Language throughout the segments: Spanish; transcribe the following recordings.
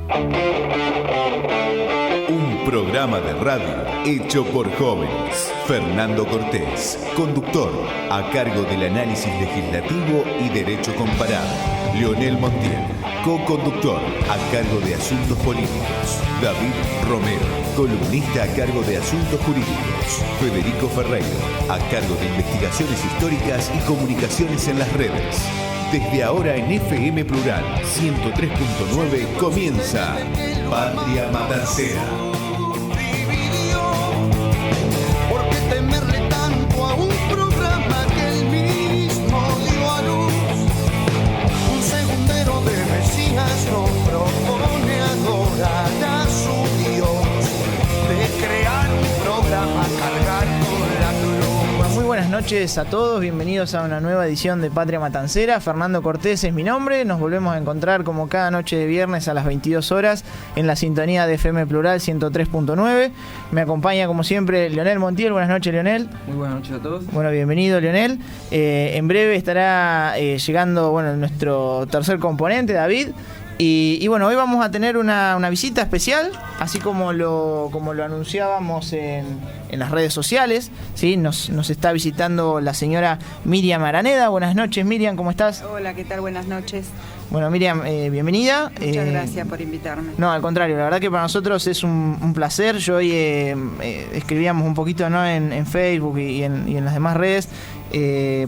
Un programa de radio hecho por jóvenes. Fernando Cortés, conductor, a cargo del análisis legislativo y derecho comparado. Leonel Montiel, co-conductor, a cargo de asuntos políticos. David Romero, columnista a cargo de asuntos jurídicos. Federico Ferreiro, a cargo de investigaciones históricas y comunicaciones en las redes. Desde ahora en FM Plural 103.9 comienza Patria Matancera. ¿Por qué temerle tanto a un programa que él mismo dio a luz? Un segundero de Mesías no propone adorar a su Dios, de crear un programa cargado la cruz. Muy buenas noches a todos, bienvenidos a una nueva edición de Patria Matancera. Fernando Cortés es mi nombre, nos volvemos a encontrar como cada noche de viernes a las 22 horas en la sintonía de FM Plural 103.9. Me acompaña como siempre Leonel Montiel. Buenas noches, Leonel. Muy buenas noches a todos. Bueno, bienvenido, Leonel. En breve estará llegando nuestro tercer componente, David. Y bueno, hoy vamos a tener una visita especial, así como lo anunciábamos en las redes sociales, ¿sí? Nos está visitando la señora Miriam Araneda. Buenas noches, Miriam, ¿cómo estás? Hola, ¿qué tal? Buenas noches. Bueno, Miriam, bienvenida. Muchas gracias por invitarme. No, al contrario, la verdad que para nosotros es un placer. Yo hoy escribíamos un poquito, ¿no?, en Facebook y en las demás redes.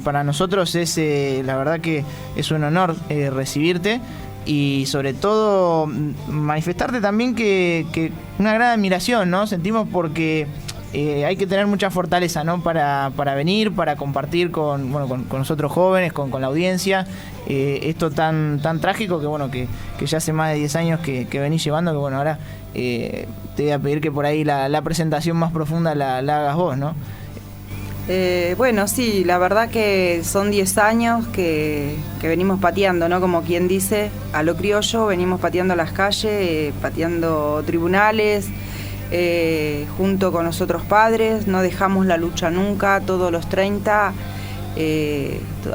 Para nosotros es, la verdad que es un honor recibirte. Y sobre todo manifestarte también que una gran admiración, ¿no? Sentimos porque hay que tener mucha fortaleza, ¿no? Para venir, para compartir con nosotros jóvenes, con la audiencia, esto tan trágico que ya hace más de 10 años que venís llevando, que ahora te voy a pedir que por ahí la presentación más profunda la hagas vos, ¿no? Bueno, sí, la verdad que son 10 años que venimos pateando, ¿no? Como quien dice, a lo criollo, venimos pateando las calles, pateando tribunales, junto con los otros padres, no dejamos la lucha nunca, todos los 30,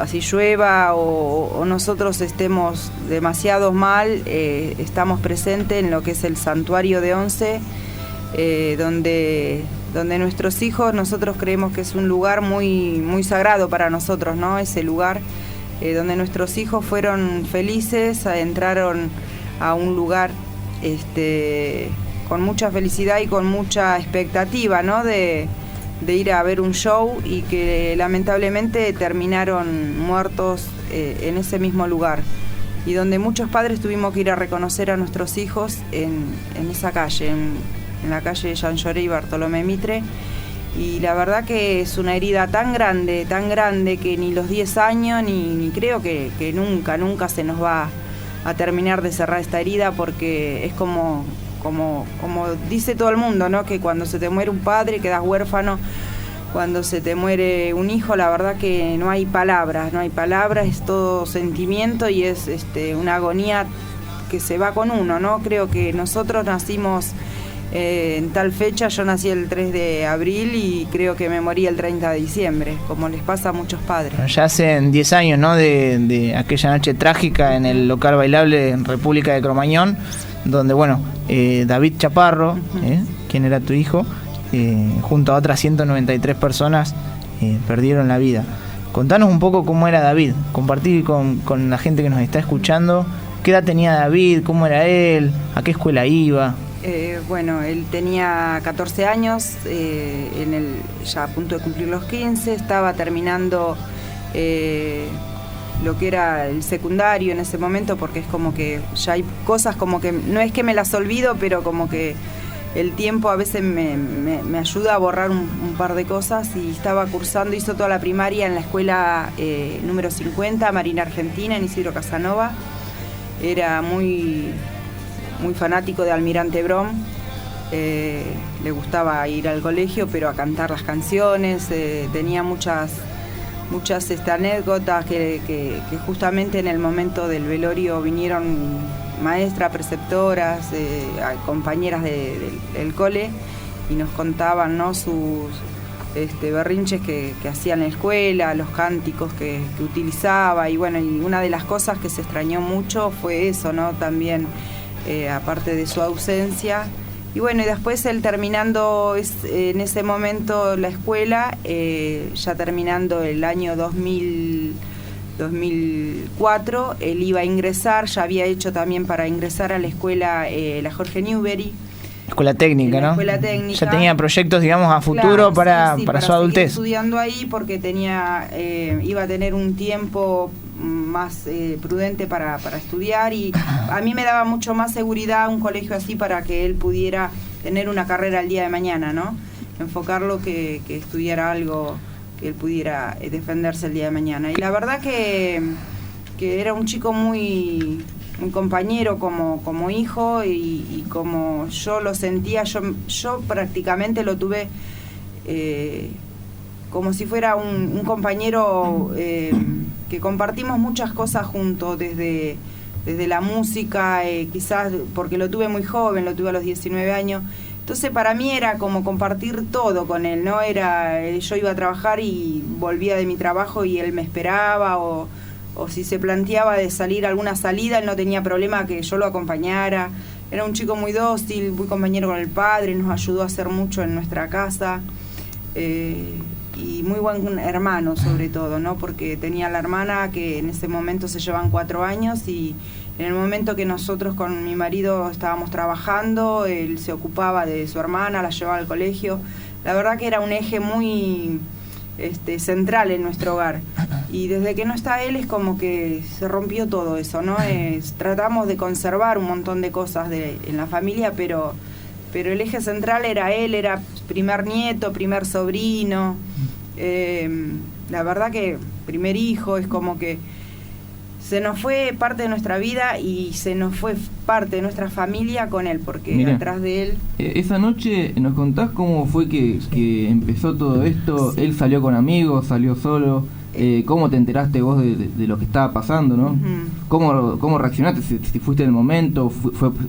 así llueva o nosotros estemos demasiado mal, estamos presentes en lo que es el santuario de Once, donde nuestros hijos, nosotros creemos que es un lugar muy, muy sagrado para nosotros, ¿no? Ese lugar donde nuestros hijos fueron felices, entraron a un lugar con mucha felicidad y con mucha expectativa, ¿no? De ir a ver un show y que lamentablemente terminaron muertos en ese mismo lugar. Y donde muchos padres tuvimos que ir a reconocer a nuestros hijos en esa calle, en la calle Jean Lloré y Bartolomé Mitre, y la verdad que es una herida tan grande que ni los 10 años ni creo que nunca se nos va a terminar de cerrar esta herida, porque es como dice todo el mundo, ¿no? Que cuando se te muere un padre quedas huérfano, cuando se te muere un hijo, la verdad que no hay palabras, es todo sentimiento y es una agonía que se va con uno, ¿no? Creo que nosotros nacimos en tal fecha, yo nací el 3 de abril y creo que me morí el 30 de diciembre, como les pasa a muchos padres. Ya hace 10 años, ¿no?, de aquella noche trágica en el local bailable en República de Cromañón, donde, David Chaparro, quien era tu hijo, junto a otras 193 personas, perdieron la vida. Contanos un poco cómo era David, compartir con la gente que nos está escuchando, qué edad tenía David, cómo era él, a qué escuela iba. Él tenía 14 años, ya a punto de cumplir los 15, estaba terminando lo que era el secundario en ese momento, porque es como que ya hay cosas como que, no es que me las olvido, pero como que el tiempo a veces me ayuda a borrar un par de cosas, y estaba cursando, hizo toda la primaria en la escuela número 50, Marina Argentina, en Isidro Casanova. Era muy fanático de Almirante Brom, le gustaba ir al colegio, pero a cantar las canciones, tenía muchas anécdotas que justamente en el momento del velorio vinieron maestras, preceptoras, compañeras del cole, y nos contaban, ¿no?, sus berrinches que hacía en la escuela, los cánticos que utilizaba, y bueno, y una de las cosas que se extrañó mucho fue eso, ¿no?, también aparte de su ausencia. Y bueno, y después él terminando en ese momento la escuela, ya terminando el año 2004, él iba a ingresar, ya había hecho también para ingresar a la escuela la Jorge Newbery. Escuela técnica, ¿no? Escuela técnica. Ya tenía proyectos, digamos, a futuro, claro, para su adultez. Estudiando ahí porque iba a tener un tiempo más prudente para estudiar, y a mí me daba mucho más seguridad un colegio así para que él pudiera tener una carrera el día de mañana, ¿no? Enfocarlo que estudiara algo que él pudiera defenderse el día de mañana. Y la verdad que era un chico muy compañero como hijo, y como yo lo sentía, yo prácticamente lo tuve como si fuera un compañero que compartimos muchas cosas juntos, desde la música, quizás porque lo tuve muy joven, lo tuve a los 19 años. Entonces para mí era como compartir todo con él, ¿no? Yo iba a trabajar y volvía de mi trabajo y él me esperaba, o si se planteaba de salir alguna salida, él no tenía problema que yo lo acompañara. Era un chico muy dócil, muy compañero con el padre, nos ayudó a hacer mucho en nuestra casa, y muy buen hermano sobre todo, ¿no? Porque tenía la hermana que en ese momento se llevan 4 años, y en el momento que nosotros con mi marido estábamos trabajando, él se ocupaba de su hermana, la llevaba al colegio. La verdad que era un eje muy central en nuestro hogar, y desde que no está él es como que se rompió todo eso, ¿no? Tratamos de conservar un montón de cosas en la familia, pero el eje central era él, era primer nieto, primer sobrino, la verdad que primer hijo, es como que se nos fue parte de nuestra vida y se nos fue parte de nuestra familia con él, porque mirá, atrás de él... Esa noche, ¿nos contás cómo fue que empezó todo esto? Sí. ¿Él salió con amigos, salió solo? ¿Cómo te enteraste vos de lo que estaba pasando, no? Uh-huh. ¿Cómo reaccionaste? Si fuiste en el momento,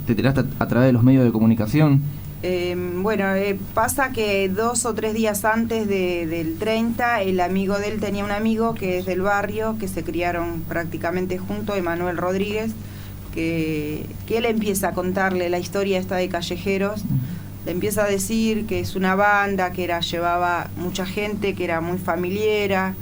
te enteraste a través de los medios de comunicación. Pasa que 2 o 3 días antes del 30, el amigo de él tenía un amigo que es del barrio, que se criaron prácticamente juntos, Emanuel Rodríguez, que él empieza a contarle la historia esta de Callejeros. Le empieza a decir que es una banda, que llevaba mucha gente, que era muy familiera,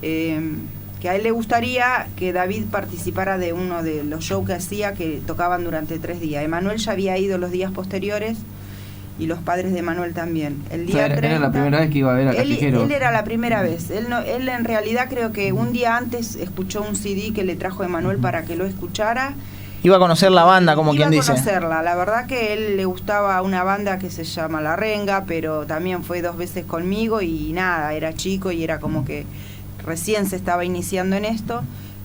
que a él le gustaría que David participara de uno de los shows que hacía, que tocaban durante 3 días. Emanuel ya había ido los días posteriores, y los padres de Manuel también. El día 30, era la primera vez que iba a ver a Callejeros. Él era la primera vez. Él en realidad creo que un día antes escuchó un CD que le trajo Emanuel para que lo escuchara. Iba a conocer la banda, como quien dice. Iba a conocerla. La verdad que a él le gustaba una banda que se llama La Renga, pero también fue 2 veces conmigo y nada, era chico y era como que recién se estaba iniciando en esto,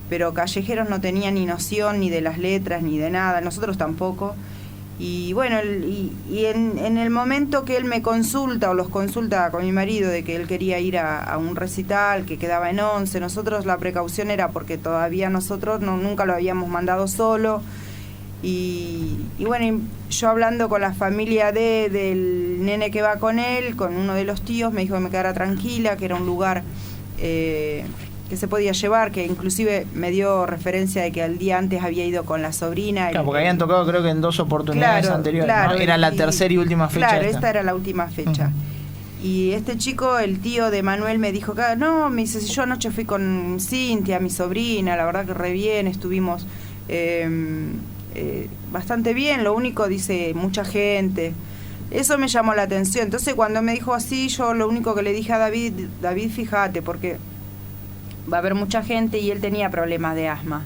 pero Callejeros no tenía ni noción ni de las letras ni de nada, nosotros tampoco. Y bueno, en el momento que él me consulta o los consulta con mi marido de que él quería ir a un recital que quedaba en 11, nosotros la precaución era porque todavía nosotros nunca lo habíamos mandado solo. Y bueno, yo hablando con la familia del nene que va con él, con uno de los tíos, me dijo que me quedara tranquila, que era un lugar que se podía llevar, que inclusive me dio referencia de que al día antes había ido con la sobrina. Claro, porque habían tocado creo que en 2 oportunidades anteriores, claro, ¿no? Era la tercera y última fecha. Claro, esta era la última fecha. Uh-huh. Y este chico, el tío de Manuel, me dijo, no, me dice, si yo anoche fui con Cintia, mi sobrina, la verdad que re bien, estuvimos bastante bien, lo único, dice, mucha gente. Eso me llamó la atención. Entonces cuando me dijo así, yo lo único que le dije a David, fíjate, porque va a haber mucha gente y él tenía problemas de asma.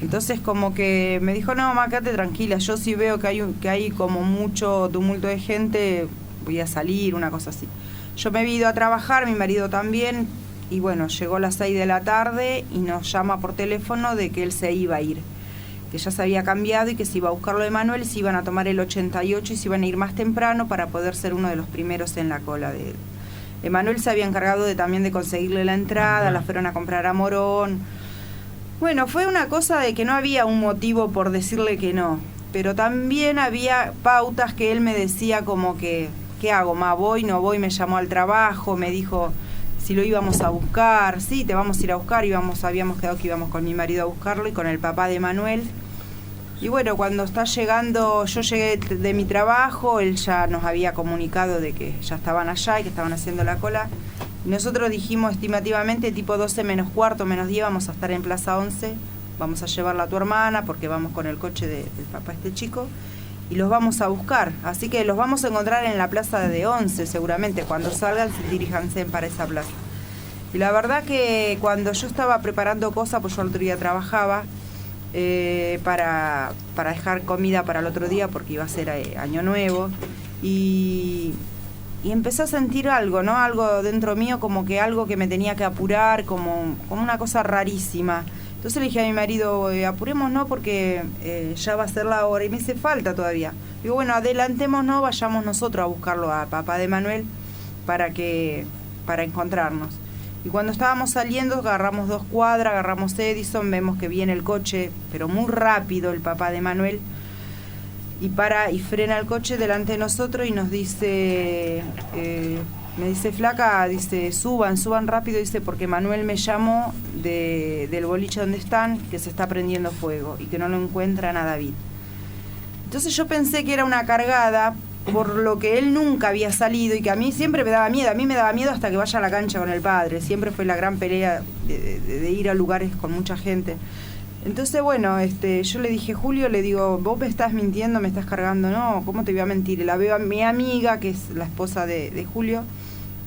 Entonces como que me dijo, no, quédate tranquila, yo sí veo que hay como mucho tumulto de gente, voy a salir, una cosa así. Yo me he ido a trabajar, mi marido también, y bueno, llegó a las 6 de la tarde y nos llama por teléfono de que él se iba a ir, que ya se había cambiado y que se iba a buscarlo de Manuel, se iban a tomar el 88 y se iban a ir más temprano para poder ser uno de los primeros en la cola de él. Emanuel se había encargado también de conseguirle la entrada, la fueron a comprar a Morón. Bueno, fue una cosa de que no había un motivo por decirle que no, pero también había pautas que él me decía como que, ¿qué hago, ma? ¿Voy, no voy? Me llamó al trabajo, me dijo si lo íbamos a buscar. Sí, te vamos a ir a buscar, habíamos quedado que íbamos con mi marido a buscarlo y con el papá de Emanuel. Y bueno, cuando está llegando, yo llegué de mi trabajo, él ya nos había comunicado de que ya estaban allá y que estaban haciendo la cola. Y nosotros dijimos estimativamente tipo 12 menos cuarto, menos 10 vamos a estar en Plaza 11, vamos a llevarla a tu hermana porque vamos con el coche del papá de este chico y los vamos a buscar. Así que los vamos a encontrar en la plaza de 11 seguramente, cuando salgan diríjanse para esa plaza. Y la verdad que cuando yo estaba preparando cosas, pues yo el otro día trabajaba, para dejar comida para el otro día porque iba a ser año nuevo y empecé a sentir algo, ¿no? Algo dentro mío, como que algo que me tenía que apurar, como una cosa rarísima. Entonces le dije a mi marido, apurémonos porque ya va a ser la hora y me hace falta todavía. Digo, bueno, adelantémonos, vayamos nosotros a buscarlo a papá de Manuel para encontrarnos. Y cuando estábamos saliendo, agarramos 2 cuadras, agarramos Edison, vemos que viene el coche, pero muy rápido el papá de Manuel, y para y frena el coche delante de nosotros y nos dice, me dice, flaca, dice, suban rápido, dice, porque Manuel me llamó del boliche donde están, que se está prendiendo fuego y que no lo encuentran a David. Entonces yo pensé que era una cargada, por lo que él nunca había salido y que a mí siempre me daba miedo. A mí me daba miedo hasta que vaya a la cancha con el padre. Siempre fue la gran pelea de ir a lugares con mucha gente. Entonces, bueno, yo le dije, Julio, le digo, vos me estás mintiendo, me estás cargando. No, ¿cómo te voy a mentir? La veo a mi amiga, que es la esposa de Julio,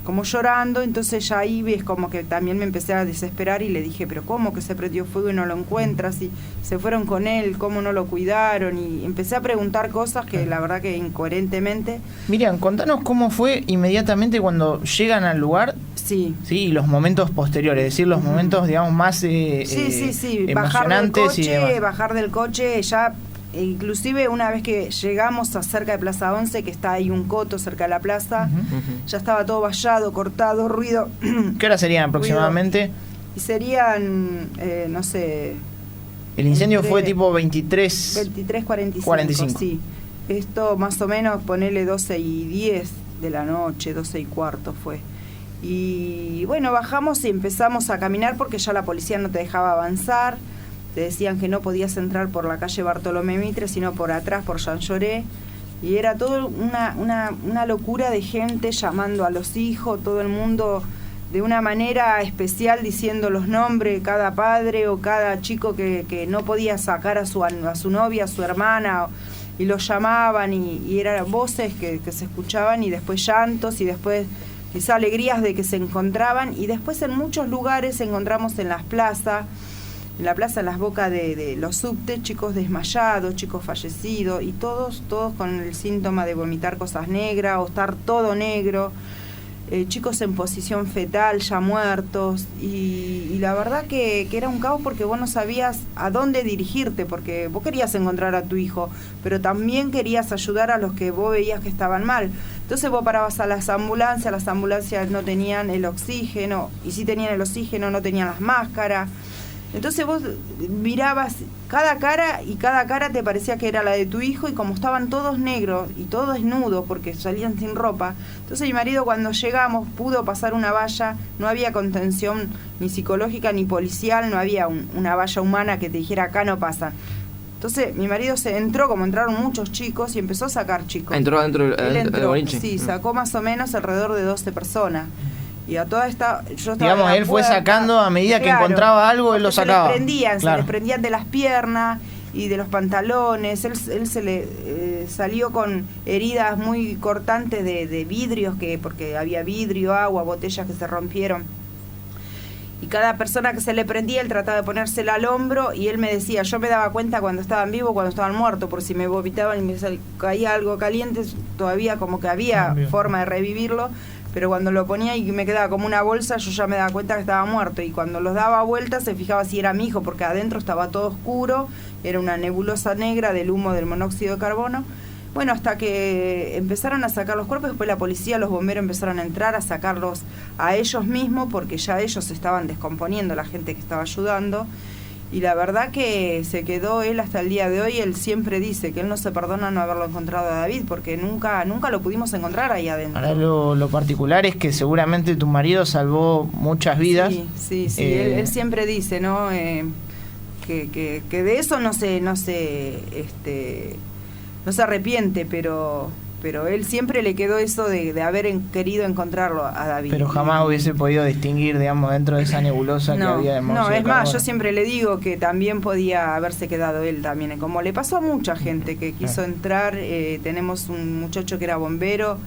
como llorando. Entonces ya ahí ves como que también me empecé a desesperar y le dije, pero ¿cómo que se prendió fuego y no lo encuentras? Y se fueron con él, ¿cómo no lo cuidaron? Y empecé a preguntar cosas que la verdad que incoherentemente. Miriam, contanos cómo fue inmediatamente cuando llegan al lugar. Sí. Sí, y los momentos posteriores, es decir, los momentos, digamos, más sí. emocionantes. Bajar del coche, ya. Inclusive una vez que llegamos a cerca de Plaza 11, que está ahí un coto cerca de la plaza, ya estaba todo vallado, cortado, ruido. ¿Qué hora serían aproximadamente? Y serían, no sé... El incendio fue tipo 23:45, sí. Esto más o menos, ponele 12:10 de la noche, 12:15 fue. Y bueno, bajamos y empezamos a caminar porque ya la policía no te dejaba avanzar. Te decían que no podías entrar por la calle Bartolomé Mitre, sino por atrás, por Jean Lloré. Y era todo una locura de gente llamando a los hijos, todo el mundo de una manera especial diciendo los nombres, cada padre o cada chico que no podía sacar a su novia, a su hermana, y los llamaban y eran voces que se escuchaban y después llantos y después esas alegrías de que se encontraban. Y después en muchos lugares encontramos en las plazas, en las bocas de los subtes, chicos desmayados, chicos fallecidos, y todos con el síntoma de vomitar cosas negras o estar todo negro, chicos en posición fetal ya muertos, y la verdad que era un caos porque vos no sabías a dónde dirigirte, porque vos querías encontrar a tu hijo, pero también querías ayudar a los que vos veías que estaban mal. Entonces vos parabas a las ambulancias no tenían el oxígeno, y si tenían el oxígeno no tenían las máscaras. Entonces vos mirabas cada cara y cada cara te parecía que era la de tu hijo, y como estaban todos negros y todos desnudos porque salían sin ropa, entonces mi marido cuando llegamos pudo pasar una valla, no había contención ni psicológica ni policial, no había una valla humana que te dijera acá no pasa. Entonces mi marido se entró, como entraron muchos chicos, y empezó a sacar chicos. ¿Entró adentro del boliche? Sí, sacó más o menos alrededor de 12 personas. Y a toda esta, yo estaba digamos, él fue sacando a medida que encontraba algo, él lo sacaba. Se les prendían de las piernas y de los pantalones. Él se le salió con heridas muy cortantes de vidrios, porque había vidrio, agua, botellas que se rompieron. Y cada persona que se le prendía, él trataba de ponérsela al hombro, y él me decía, yo me daba cuenta cuando estaban vivos, cuando estaban muertos, por si me vomitaban y me caía algo caliente, todavía como que había forma de revivirlo. Pero cuando lo ponía y me quedaba como una bolsa, yo ya me daba cuenta que estaba muerto. Y cuando los daba vueltas se fijaba si era mi hijo, porque adentro estaba todo oscuro, era una nebulosa negra del humo del monóxido de carbono. Bueno, hasta que empezaron a sacar los cuerpos, después la policía, los bomberos empezaron a entrar a sacarlos a ellos mismos, porque ya ellos se estaban descomponiendo, la gente que estaba ayudando. Y la verdad que se quedó él hasta el día de hoy. Él siempre dice que él no se perdona no haberlo encontrado a David, porque nunca lo pudimos encontrar ahí adentro. Ahora lo particular es que seguramente tu marido salvó muchas vidas. Sí. Él siempre dice, ¿no? que de eso no se arrepiente, pero él siempre le quedó eso de haber querido encontrarlo a David. Pero jamás hubiese podido distinguir, digamos, dentro de esa nebulosa que había del monstruo. No, es de más, carbono. yo siempre le digo que también podía haberse quedado él también, como le pasó a mucha gente que quiso entrar. Tenemos un muchacho que era bombero,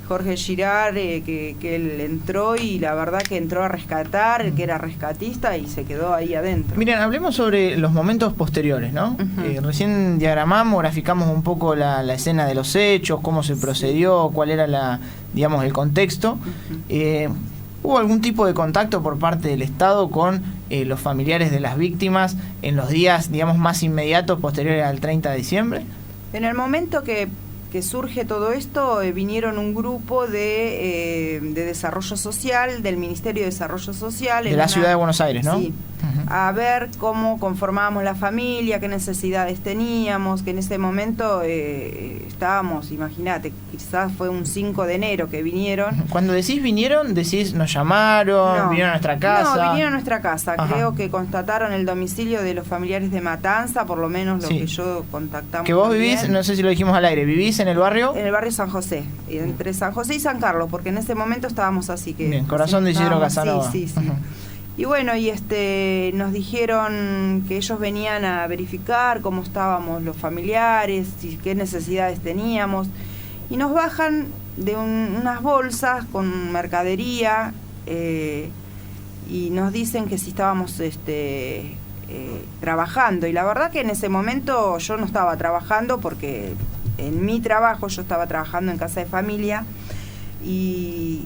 Jorge Girard, que él entró y la verdad que entró a rescatar, que era rescatista y se quedó ahí adentro. Miren, hablemos sobre los momentos posteriores, ¿no? Recién diagramamos, graficamos un poco la escena de los hechos, cómo se procedió, cuál era el contexto. ¿Hubo algún tipo de contacto por parte del Estado con los familiares de las víctimas en los días, digamos, más inmediatos posteriores al 30 de diciembre? En el momento que surge todo esto, vinieron un grupo de desarrollo social, del Ministerio de Desarrollo Social. De la ciudad de Buenos Aires, ¿no? Sí, a ver cómo conformábamos la familia, qué necesidades teníamos, que en ese momento estábamos, imagínate, quizás fue un 5 de enero que vinieron. Cuando decís vinieron, decís nos llamaron, vinieron a nuestra casa. No, vinieron a nuestra casa. Ajá. Creo que constataron el domicilio de los familiares de Matanza, por lo menos lo que yo contactamos. Que vos también. vivís, no sé si lo dijimos al aire, ¿vivís en el barrio? En el barrio San José, entre San José y San Carlos, porque en ese momento estábamos así que... Bien, corazón de Isidro Casanova. Sí. Y bueno, nos dijeron que ellos venían a verificar cómo estábamos los familiares y qué necesidades teníamos. Y nos bajan de unas bolsas con mercadería y nos dicen que si estábamos trabajando. Y la verdad que en ese momento yo no estaba trabajando porque en mi trabajo yo estaba trabajando en casa de familia y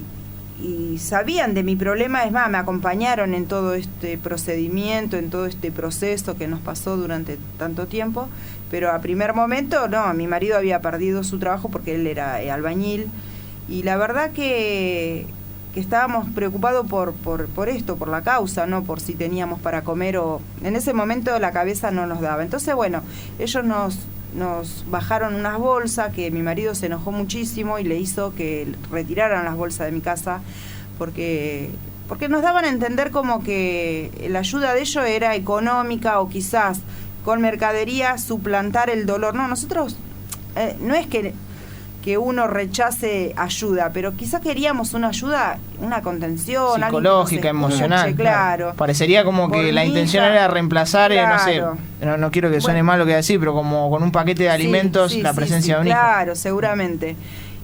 sabían de mi problema, es más, me acompañaron en todo este procedimiento, en todo este proceso que nos pasó durante tanto tiempo, pero a primer momento, no, mi marido había perdido su trabajo porque él era albañil, y la verdad que estábamos preocupados por esto, por la causa, no por si teníamos para comer, o en ese momento la cabeza no nos daba. Entonces, bueno, ellos nos bajaron unas bolsas que mi marido se enojó muchísimo y le hizo que retiraran las bolsas de mi casa porque nos daban a entender como que la ayuda de ellos era económica o quizás con mercadería suplantar el dolor. No, nosotros no es que uno rechace ayuda, pero quizás queríamos una ayuda, una contención psicológica, emocional, claro. Parecería como que la intención era reemplazar, claro. no quiero que suene mal lo que voy a decir, pero como con un paquete de alimentos la presencia de un hijo. Claro, seguramente.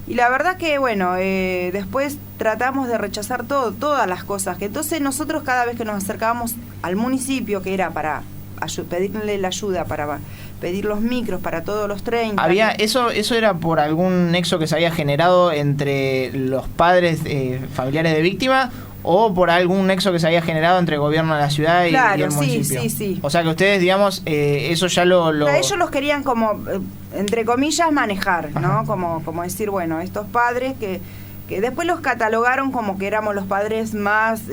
Y la verdad que, bueno, después tratamos de rechazar todas las cosas, que entonces nosotros cada vez que nos acercábamos al municipio, que era para pedirle la ayuda, para pedir los micros para todos los 30. ¿Eso era por algún nexo que se había generado entre los padres familiares de víctimas o por algún nexo que se había generado entre el gobierno de la ciudad y el municipio? Sí. O sea que ustedes, digamos, eso ya ellos los querían como, entre comillas, manejar, ¿no? Como decir, bueno, estos padres que después los catalogaron como que éramos los padres más...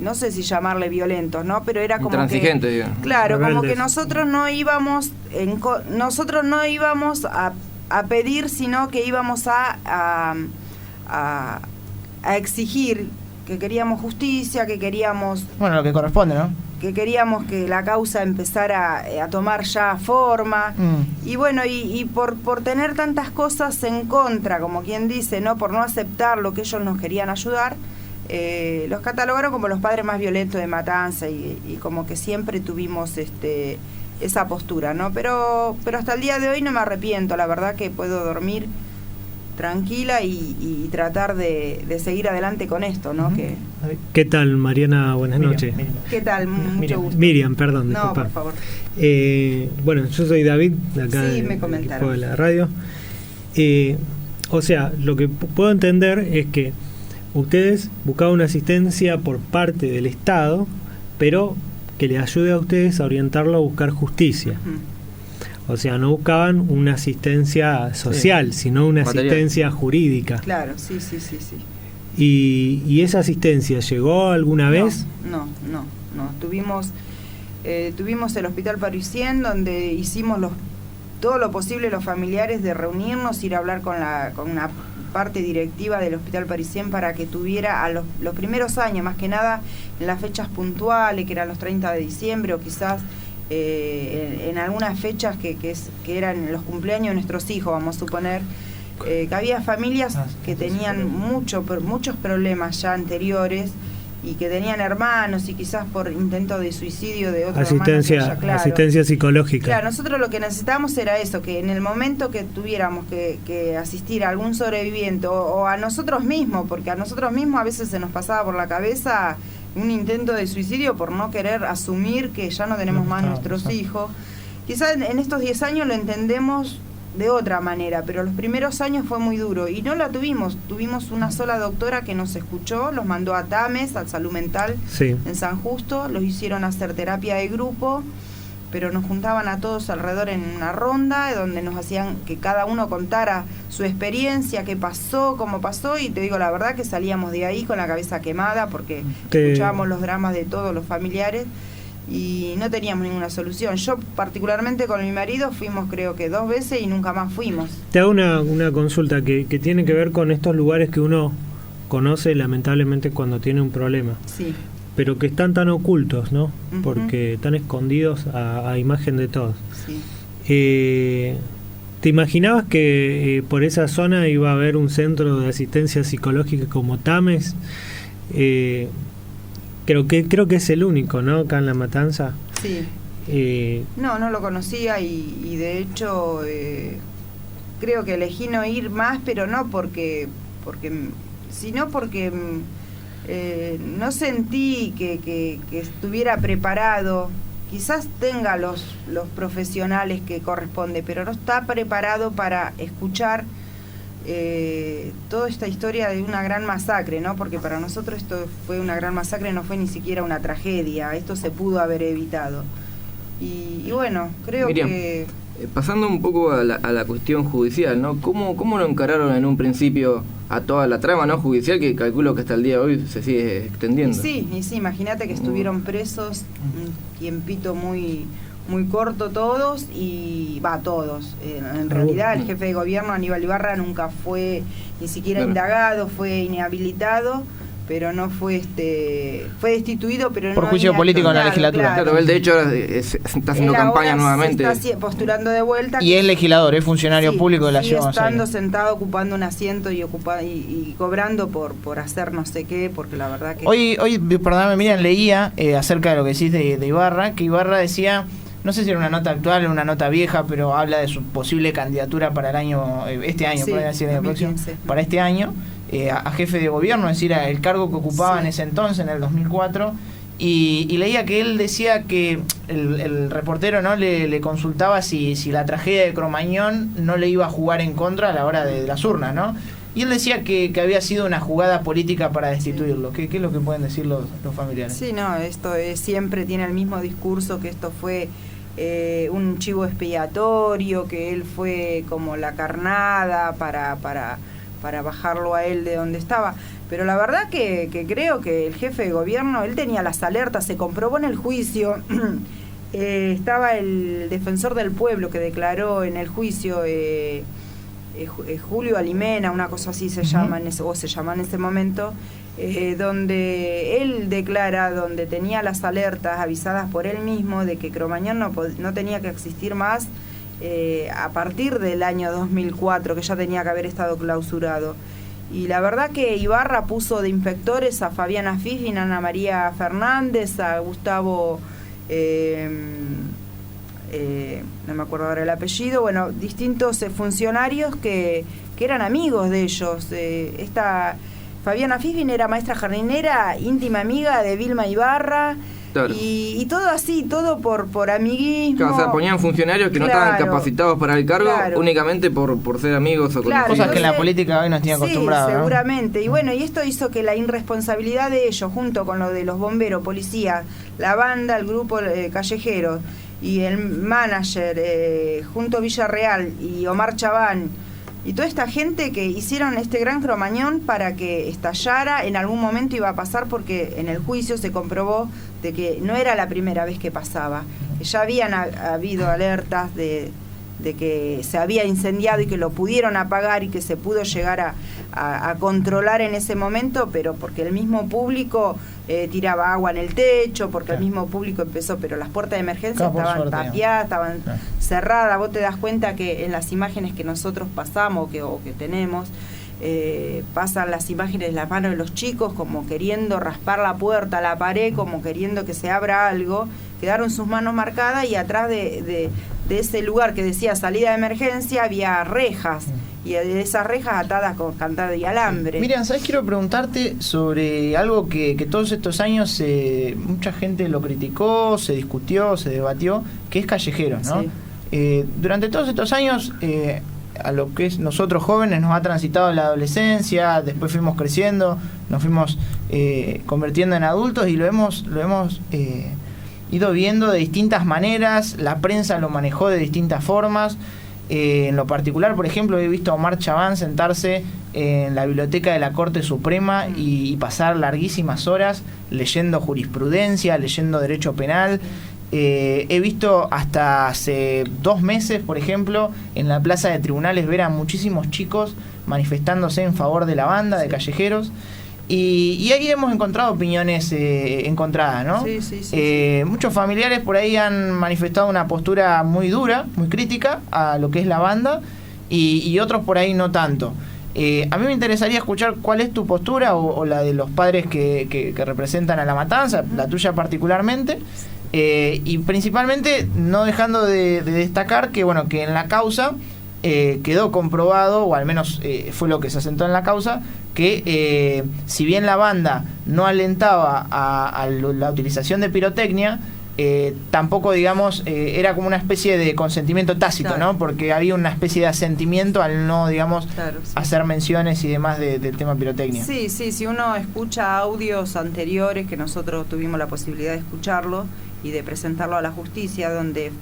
no sé si llamarle violentos, ¿no? Pero era como intransigente, que, digamos. claro, Rebeldes. como que nosotros no íbamos a pedir, sino que íbamos a exigir, que queríamos justicia, que queríamos... Bueno, lo que corresponde, ¿no? Que queríamos que la causa empezara a tomar ya forma. Y bueno, y por tener tantas cosas en contra, como quien dice, ¿no? Por no aceptar lo que ellos nos querían ayudar, los catalogaron como los padres más violentos de Matanza y como que siempre tuvimos esa postura, ¿no? Pero hasta el día de hoy no me arrepiento, la verdad que puedo dormir tranquila y tratar de seguir adelante con esto, ¿no? ¿Qué tal, Mariana? Buenas noches. ¿Qué tal? Mucho gusto. Miriam, perdón, No, disculpa. por favor. Bueno, yo soy David, de acá Sí, me del comentaron. equipo de la radio. O sea, lo que puedo entender es que ustedes buscaban una asistencia por parte del Estado, pero que les ayude a ustedes a orientarlo a buscar justicia. O sea, no buscaban una asistencia social, sino una material. asistencia jurídica. Claro, sí. ¿Y esa asistencia llegó alguna vez? No. Tuvimos el Hospital Parisien, donde hicimos todo lo posible los familiares de reunirnos, ir a hablar con parte directiva del Hospital Parisien para que tuviera a los primeros años, más que nada en las fechas puntuales, que eran los 30 de diciembre o quizás en algunas fechas que eran los cumpleaños de nuestros hijos, vamos a suponer, que había familias que tenían muchos problemas ya anteriores y que tenían hermanos y quizás por intento de suicidio de otro asistencia psicológica. Claro, nosotros lo que necesitábamos era eso, que en el momento que tuviéramos que asistir a algún sobreviviente o a nosotros mismos, porque a nosotros mismos a veces se nos pasaba por la cabeza un intento de suicidio por no querer asumir que ya no tenemos más nuestros hijos. Quizás en estos 10 años lo entendemos de otra manera, pero los primeros años fue muy duro y no la tuvimos una sola doctora que nos escuchó, los mandó a TAMES, al Salud Mental en San Justo, los hicieron hacer terapia de grupo, pero nos juntaban a todos alrededor en una ronda donde nos hacían que cada uno contara su experiencia, qué pasó, cómo pasó, y te digo la verdad que salíamos de ahí con la cabeza quemada porque escuchábamos los dramas de todos los familiares y no teníamos ninguna solución. Yo particularmente con mi marido fuimos creo que 2 veces y nunca más fuimos. Te hago una consulta que tiene que ver con estos lugares que uno conoce lamentablemente cuando tiene un problema. Sí. Pero que están tan ocultos, ¿no? Uh-huh. Porque están escondidos a imagen de todos. Sí. ¿Te imaginabas que por esa zona iba a haber un centro de asistencia psicológica como TAMES? Creo que es el único, ¿no? Acá en La Matanza. Sí. No lo conocía y de hecho creo que elegí no ir más, pero no sino porque no sentí que estuviera preparado. Quizás tenga los profesionales que corresponde, pero no está preparado para escuchar toda esta historia de una gran masacre, ¿no? Porque para nosotros esto fue una gran masacre, no fue ni siquiera una tragedia, esto se pudo haber evitado. Y bueno, creo Miriam, que... pasando un poco a la cuestión judicial, ¿no? ¿Cómo lo encararon en un principio a toda la trama, ¿no? Judicial, que calculo que hasta el día de hoy se sigue extendiendo? Y sí, imagínate que estuvieron presos un tiempito muy corto todos todos. En realidad el jefe de gobierno Aníbal Ibarra nunca fue ni siquiera indagado, fue inhabilitado, pero no fue fue destituido, pero por no juicio político en la legislatura. Claro, él de hecho ahora está haciendo campaña nuevamente. Se está postulando de vuelta. Y es legislador, es funcionario público de la ciudad. Estando sentado ocupando un asiento y cobrando por hacer no sé qué, porque la verdad que... Hoy perdóname, Miriam, leía acerca de lo que decís de Ibarra, que Ibarra decía, no sé si era una nota actual o una nota vieja, pero habla de su posible candidatura para el año, este año, podría decir, el próximo, para este año, a jefe de gobierno, es decir, el cargo que ocupaba en ese entonces, en el 2004, y leía que él decía que el reportero no le consultaba si la tragedia de Cromañón no le iba a jugar en contra a la hora de las urnas, ¿no? Y él decía que había sido una jugada política para destituirlo. ¿Qué es lo que pueden decir los familiares? Sí, no, esto siempre tiene el mismo discurso, que esto fue un chivo expiatorio, que él fue como la carnada para bajarlo a él de donde estaba. Pero la verdad que creo que el jefe de gobierno, él tenía las alertas, se comprobó en el juicio. Estaba el defensor del pueblo que declaró en el juicio, Julio Alimena, una cosa así se llama en ese momento, donde él declara, donde tenía las alertas avisadas por él mismo de que Cromañón no tenía que existir más a partir del año 2004, que ya tenía que haber estado clausurado. Y la verdad que Ibarra puso de inspectores a Fabiana Fifin, a Ana María Fernández, a Gustavo, no me acuerdo ahora el apellido, bueno, distintos funcionarios que eran amigos de ellos. Esta Fabiana Fifin era maestra jardinera, íntima amiga de Vilma Ibarra. Claro. Y todo así, todo por amiguismo. Claro, o sea, ponían funcionarios que no estaban capacitados para el cargo únicamente por ser amigos o conocidos. Cosas que en la política hoy nos tienen acostumbrados. Sí, seguramente. ¿No? Y bueno, y esto hizo que la irresponsabilidad de ellos, junto con lo de los bomberos, policías, la banda, el grupo callejero y el manager, junto a Villarreal y Omar Chabán, y toda esta gente que hicieron este gran Cromañón para que estallara, en algún momento iba a pasar, porque en el juicio se comprobó de que no era la primera vez que pasaba. Ya habían habido alertas de que se había incendiado y que lo pudieron apagar y que se pudo llegar a controlar en ese momento, pero porque el mismo público tiraba agua en el techo, porque el mismo público empezó, pero las puertas de emergencia estaban tapiadas, estaban cerradas. Vos te das cuenta que en las imágenes que nosotros pasamos o que tenemos, pasan las imágenes de las manos de los chicos como queriendo raspar la puerta, la pared, como queriendo que se abra algo. Quedaron sus manos marcadas y atrás de ese lugar que decía salida de emergencia había rejas, y de esas rejas atadas con candado y alambre. Miriam, ¿sabes? Quiero preguntarte sobre algo que todos estos años mucha gente lo criticó, se discutió, se debatió, que es Callejeros, ¿no? Sí. Durante todos estos años, a lo que es nosotros jóvenes nos ha transitado la adolescencia, después fuimos creciendo, nos fuimos convirtiendo en adultos y lo hemos ido viendo de distintas maneras, la prensa lo manejó de distintas formas. En lo particular, por ejemplo, he visto a Omar Chabán sentarse en la biblioteca de la Corte Suprema y pasar larguísimas horas leyendo jurisprudencia, leyendo derecho penal. He visto hasta hace 2 meses, por ejemplo, en la plaza de tribunales ver a muchísimos chicos manifestándose en favor de la banda, de Callejeros. Y ahí hemos encontrado opiniones encontradas, ¿no? Sí. Muchos familiares por ahí han manifestado una postura muy dura, muy crítica a lo que es la banda, y otros por ahí no tanto. A mí me interesaría escuchar cuál es tu postura o la de los padres que representan a La Matanza, la tuya particularmente, y principalmente no dejando de destacar que, bueno, que en la causa quedó comprobado, o al menos fue lo que se asentó en la causa, que si bien la banda no alentaba a la utilización de pirotecnia, tampoco, digamos, era como una especie de consentimiento tácito, claro, ¿no? Porque había una especie de asentimiento al no, digamos, claro, sí, hacer menciones y demás del tema pirotecnia. Sí, si uno escucha audios anteriores, que nosotros tuvimos la posibilidad de escucharlo y de presentarlo a la justicia, donde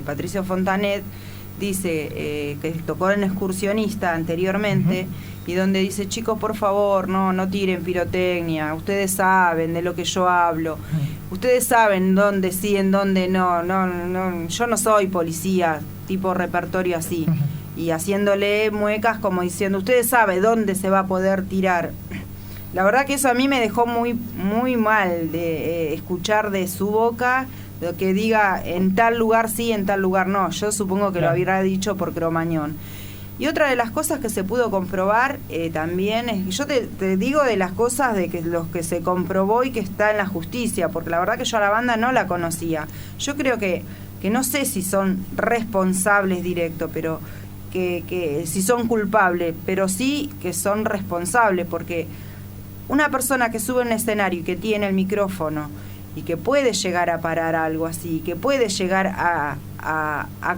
Patricio Fontanet dice que tocó en Excursionista anteriormente, y donde dice: chicos, por favor, no tiren pirotecnia, ustedes saben de lo que yo hablo, ustedes saben dónde sí, en dónde no, yo no soy policía, tipo repertorio así, y haciéndole muecas como diciendo: ustedes saben dónde se va a poder tirar. La verdad que eso a mí me dejó muy, muy mal de escuchar de su boca lo que diga en tal lugar sí, en tal lugar no. Yo supongo que lo habría dicho por Cromañón. Y otra de las cosas que se pudo comprobar también es, yo te digo de las cosas de que los que se comprobó y que está en la justicia, porque la verdad que yo a la banda no la conocía. Yo creo que no sé si son responsables directos, pero que si son culpables, pero sí que son responsables, porque una persona que sube a un escenario y que tiene el micrófono y que puede llegar a parar algo así, que puede llegar a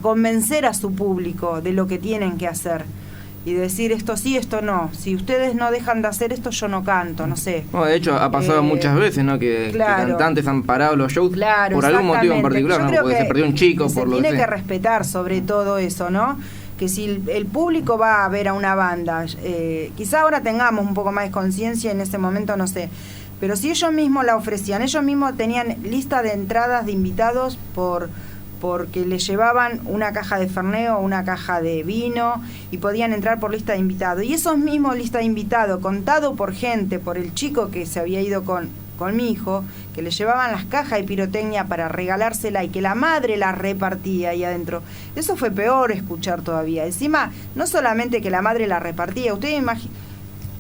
convencer a su público de lo que tienen que hacer y decir esto sí, esto no, si ustedes no dejan de hacer esto yo no canto, no sé. No, de hecho ha pasado muchas veces, ¿no? Que cantantes han parado los shows por algún motivo en particular, ¿no? Porque se perdió un chico, por lo que sea. Se tiene que respetar sobre todo eso, ¿no? Que si el público va a ver a una banda, quizá ahora tengamos un poco más de conciencia, en ese momento no sé, pero si ellos mismos la ofrecían, ellos mismos tenían lista de entradas de invitados porque les llevaban una caja de Fernet o una caja de vino y podían entrar por lista de invitados. Y esos mismos lista de invitados, contado por gente, por el chico que se había ido con mi hijo, que le llevaban las cajas de pirotecnia para regalársela y que la madre la repartía ahí adentro. Eso fue peor escuchar todavía. Encima, no solamente que la madre la repartía, ustedes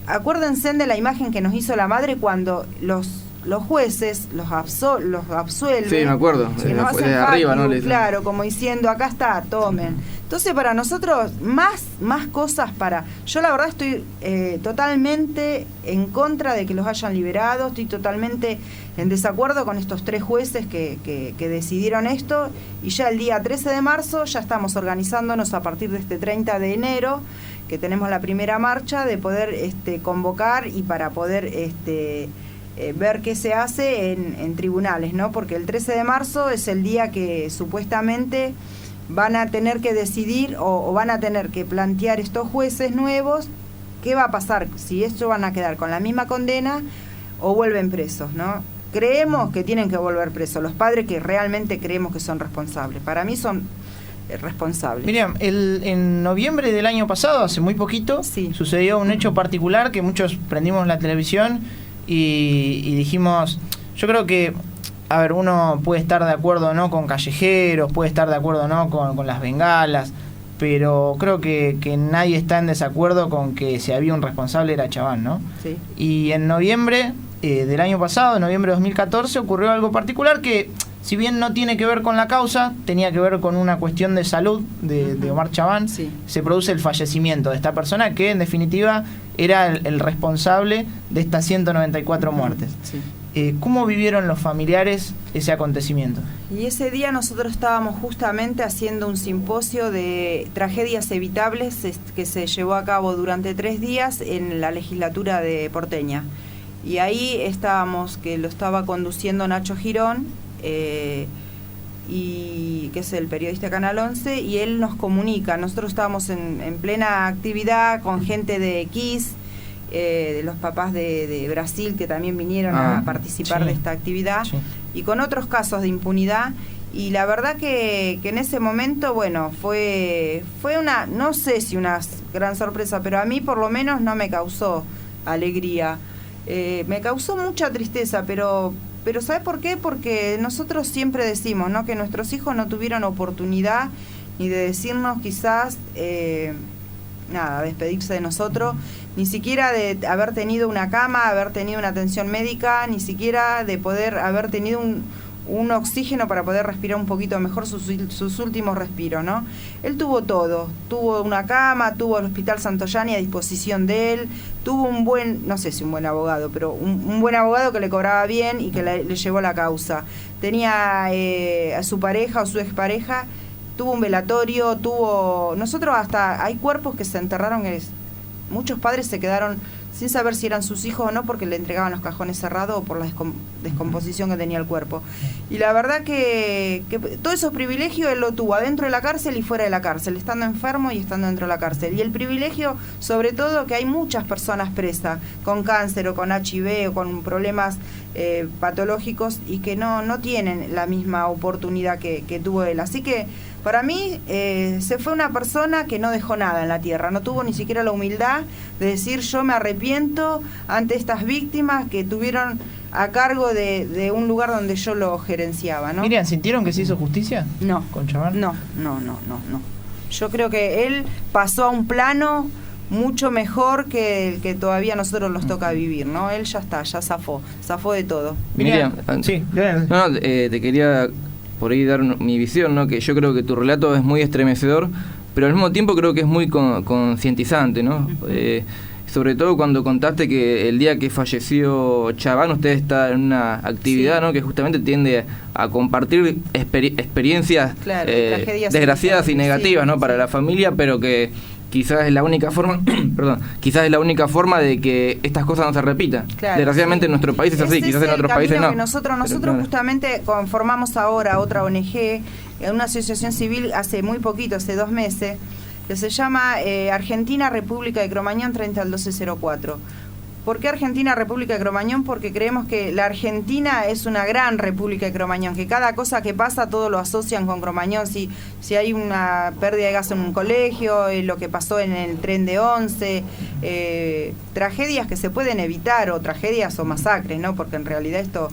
acuérdense de la imagen que nos hizo la madre cuando los jueces los absuelven. Sí, me acuerdo. De arriba, ¿no? Claro, como diciendo, acá está, tomen. Entonces, para nosotros, más cosas para... Yo la verdad estoy totalmente en contra de que los hayan liberado, estoy totalmente en desacuerdo con estos 3 jueces que decidieron esto, y ya el día 13 de marzo ya estamos organizándonos a partir de este 30 de enero, que tenemos la primera marcha, de poder convocar y para poder ver qué se hace en tribunales, ¿no? Porque el 13 de marzo es el día que supuestamente van a tener que decidir o van a tener que plantear estos jueces nuevos qué va a pasar, si estos van a quedar con la misma condena o vuelven presos, ¿no? Creemos que tienen que volver presos, los padres que realmente creemos que son responsables. Para mí son responsables. Miriam, en noviembre del año pasado, hace muy poquito, Sí. sucedió un hecho particular que muchos prendimos la televisión y dijimos, yo creo que, a ver, uno puede estar de acuerdo o no con callejeros, puede estar de acuerdo o no con las bengalas, pero creo que nadie está en desacuerdo con que si había un responsable era Chaván, ¿no? Sí. Y en noviembre del año pasado, en noviembre de 2014, ocurrió algo particular que, si bien no tiene que ver con la causa, tenía que ver con una cuestión de salud de Omar Chaván. Sí. Se produce el fallecimiento de esta persona que, en definitiva, era el responsable de estas 194 muertes. Sí. ¿Cómo vivieron los familiares ese acontecimiento? Y ese día nosotros estábamos justamente haciendo un simposio de tragedias evitables que se llevó a cabo durante 3 días en la legislatura de porteña. Y ahí estábamos, que lo estaba conduciendo Nacho Girón, y que es el periodista Canal 11, y él nos comunica. Nosotros estábamos en plena actividad con gente de X, de los papás de Brasil que también vinieron a participar de esta actividad, y con otros casos de impunidad. Y la verdad que en ese momento, bueno, fue una, no sé si una gran sorpresa, pero a mí por lo menos no me causó alegría. Me causó mucha tristeza, pero ¿sabes por qué? Porque nosotros siempre decimos, ¿no?, que nuestros hijos no tuvieron oportunidad ni de decirnos quizás, despedirse de nosotros, ni siquiera de haber tenido una cama, haber tenido una atención médica, ni siquiera de poder haber tenido un oxígeno para poder respirar un poquito mejor sus últimos respiros, ¿no? Él tuvo todo, tuvo una cama, tuvo el Hospital Santoyani a disposición de él, tuvo un buen, no sé si un buen abogado, pero un buen abogado que le cobraba bien y que le llevó la causa. Tenía a su pareja o su expareja, tuvo un velatorio, nosotros hasta, hay cuerpos que se enterraron, muchos padres se quedaron sin saber si eran sus hijos o no, porque le entregaban los cajones cerrados o por la descomposición que tenía el cuerpo. Y la verdad que todos esos privilegios él lo tuvo adentro de la cárcel y fuera de la cárcel, estando enfermo y estando dentro de la cárcel. Y el privilegio, sobre todo, que hay muchas personas presas con cáncer o con HIV o con problemas patológicos y que no tienen la misma oportunidad que tuvo él. Así que para mí se fue una persona que no dejó nada en la tierra, no tuvo ni siquiera la humildad de decir yo me arrepiento ante estas víctimas que tuvieron a cargo de un lugar donde yo lo gerenciaba, ¿no? Miriam, ¿sintieron que se hizo justicia? No. ¿Con Chaván? No. Yo creo que él pasó a un plano mucho mejor que el que todavía a nosotros nos toca vivir, ¿no? Él ya está, ya zafó de todo. Miriam, sí, te quería por ahí dar mi visión, ¿no? Que yo creo que tu relato es muy estremecedor, pero al mismo tiempo creo que es muy concientizante, ¿no? Sobre todo cuando contaste que el día que falleció Chaván usted está en una actividad, ¿no?, que justamente tiende a compartir experiencias desgraciadas y negativas, ¿no?, para la familia, pero que quizás es la única forma de que estas cosas no se repitan. Desgraciadamente en nuestro país es así, quizás en otros países no. Nosotros justamente conformamos ahora otra ONG, una asociación civil hace muy poquito, hace 2 meses, que se llama Argentina República de Cromañón 30 al 1204. ¿Por qué Argentina República de Cromañón? Porque creemos que la Argentina es una gran República de Cromañón, que cada cosa que pasa todo lo asocian con Cromañón. Si hay una pérdida de gas en un colegio, lo que pasó en el tren de Once, tragedias que se pueden evitar, o tragedias o masacres, ¿no? Porque en realidad esto...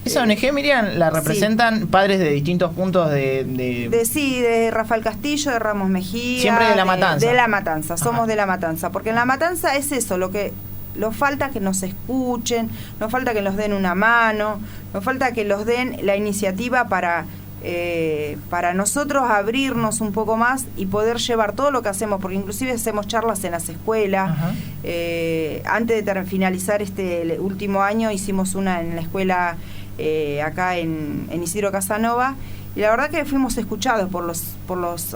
Esa ONG, Miriam, la representan padres de distintos puntos de Rafael Castillo, de Ramos Mejía. Siempre de La Matanza. De La Matanza, somos de La Matanza. Porque en La Matanza es eso, nos falta que nos escuchen, nos falta que nos den una mano, nos falta que nos den la iniciativa para nosotros abrirnos un poco más y poder llevar todo lo que hacemos, porque inclusive hacemos charlas en las escuelas. Antes de finalizar el último año hicimos una en la escuela acá en Isidro Casanova, y la verdad que fuimos escuchados por los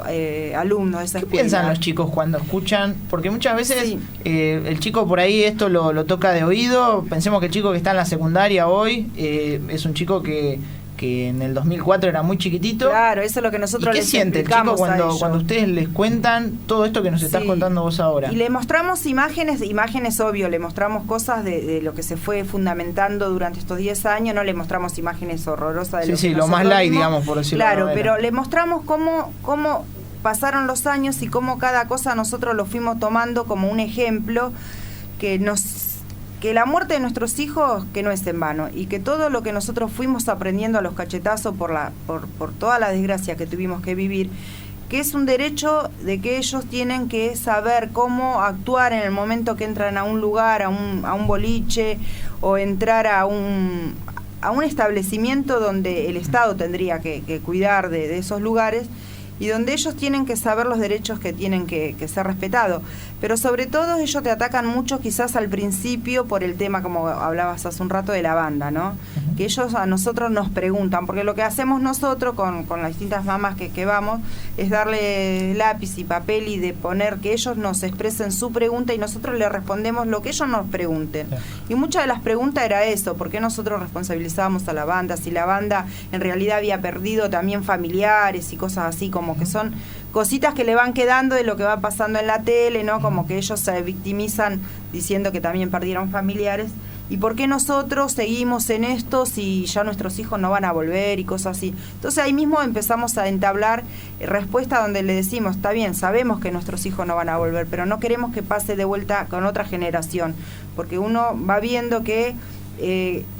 alumnos de esa escuela. ¿Qué piensan los chicos cuando escuchan? Porque muchas veces el chico por ahí esto lo toca de oído. Pensemos que el chico que está en la secundaria hoy es un chico que que en el 2004 era muy chiquitito. Claro, eso es lo que nosotros ¿Y qué les siente el chico explicamos a ellos. cuando ustedes les cuentan todo esto que nos estás contando vos ahora? Y le mostramos imágenes obvio, le mostramos cosas de lo que se fue fundamentando durante estos 10 años, no le mostramos imágenes horrorosas de lo más light, digamos, por decirlo Claro, de pero le mostramos cómo pasaron los años y cómo cada cosa nosotros lo fuimos tomando como un ejemplo que la muerte de nuestros hijos que no es en vano y que todo lo que nosotros fuimos aprendiendo a los cachetazos por toda la desgracia que tuvimos que vivir, que es un derecho de que ellos tienen que saber cómo actuar en el momento que entran a un lugar, a un boliche o entrar a un establecimiento donde el Estado tendría que cuidar de esos lugares y donde ellos tienen que saber los derechos que tienen que ser respetados. Pero sobre todo ellos te atacan mucho quizás al principio por el tema, como hablabas hace un rato, de la banda, ¿no? Que ellos a nosotros nos preguntan, porque lo que hacemos nosotros con las distintas mamás que vamos es darle lápiz y papel y de poner que ellos nos expresen su pregunta y nosotros le respondemos lo que ellos nos pregunten. Y muchas de las preguntas era eso, ¿por qué nosotros responsabilizábamos a la banda? Si la banda en realidad había perdido también familiares y cosas así, como que son cositas que le van quedando de lo que va pasando en la tele, ¿no? Como que ellos se victimizan diciendo que también perdieron familiares. ¿Y por qué nosotros seguimos en esto si ya nuestros hijos no van a volver y cosas así? Entonces ahí mismo empezamos a entablar respuesta donde le decimos, está bien, sabemos que nuestros hijos no van a volver, pero no queremos que pase de vuelta con otra generación, porque uno va viendo que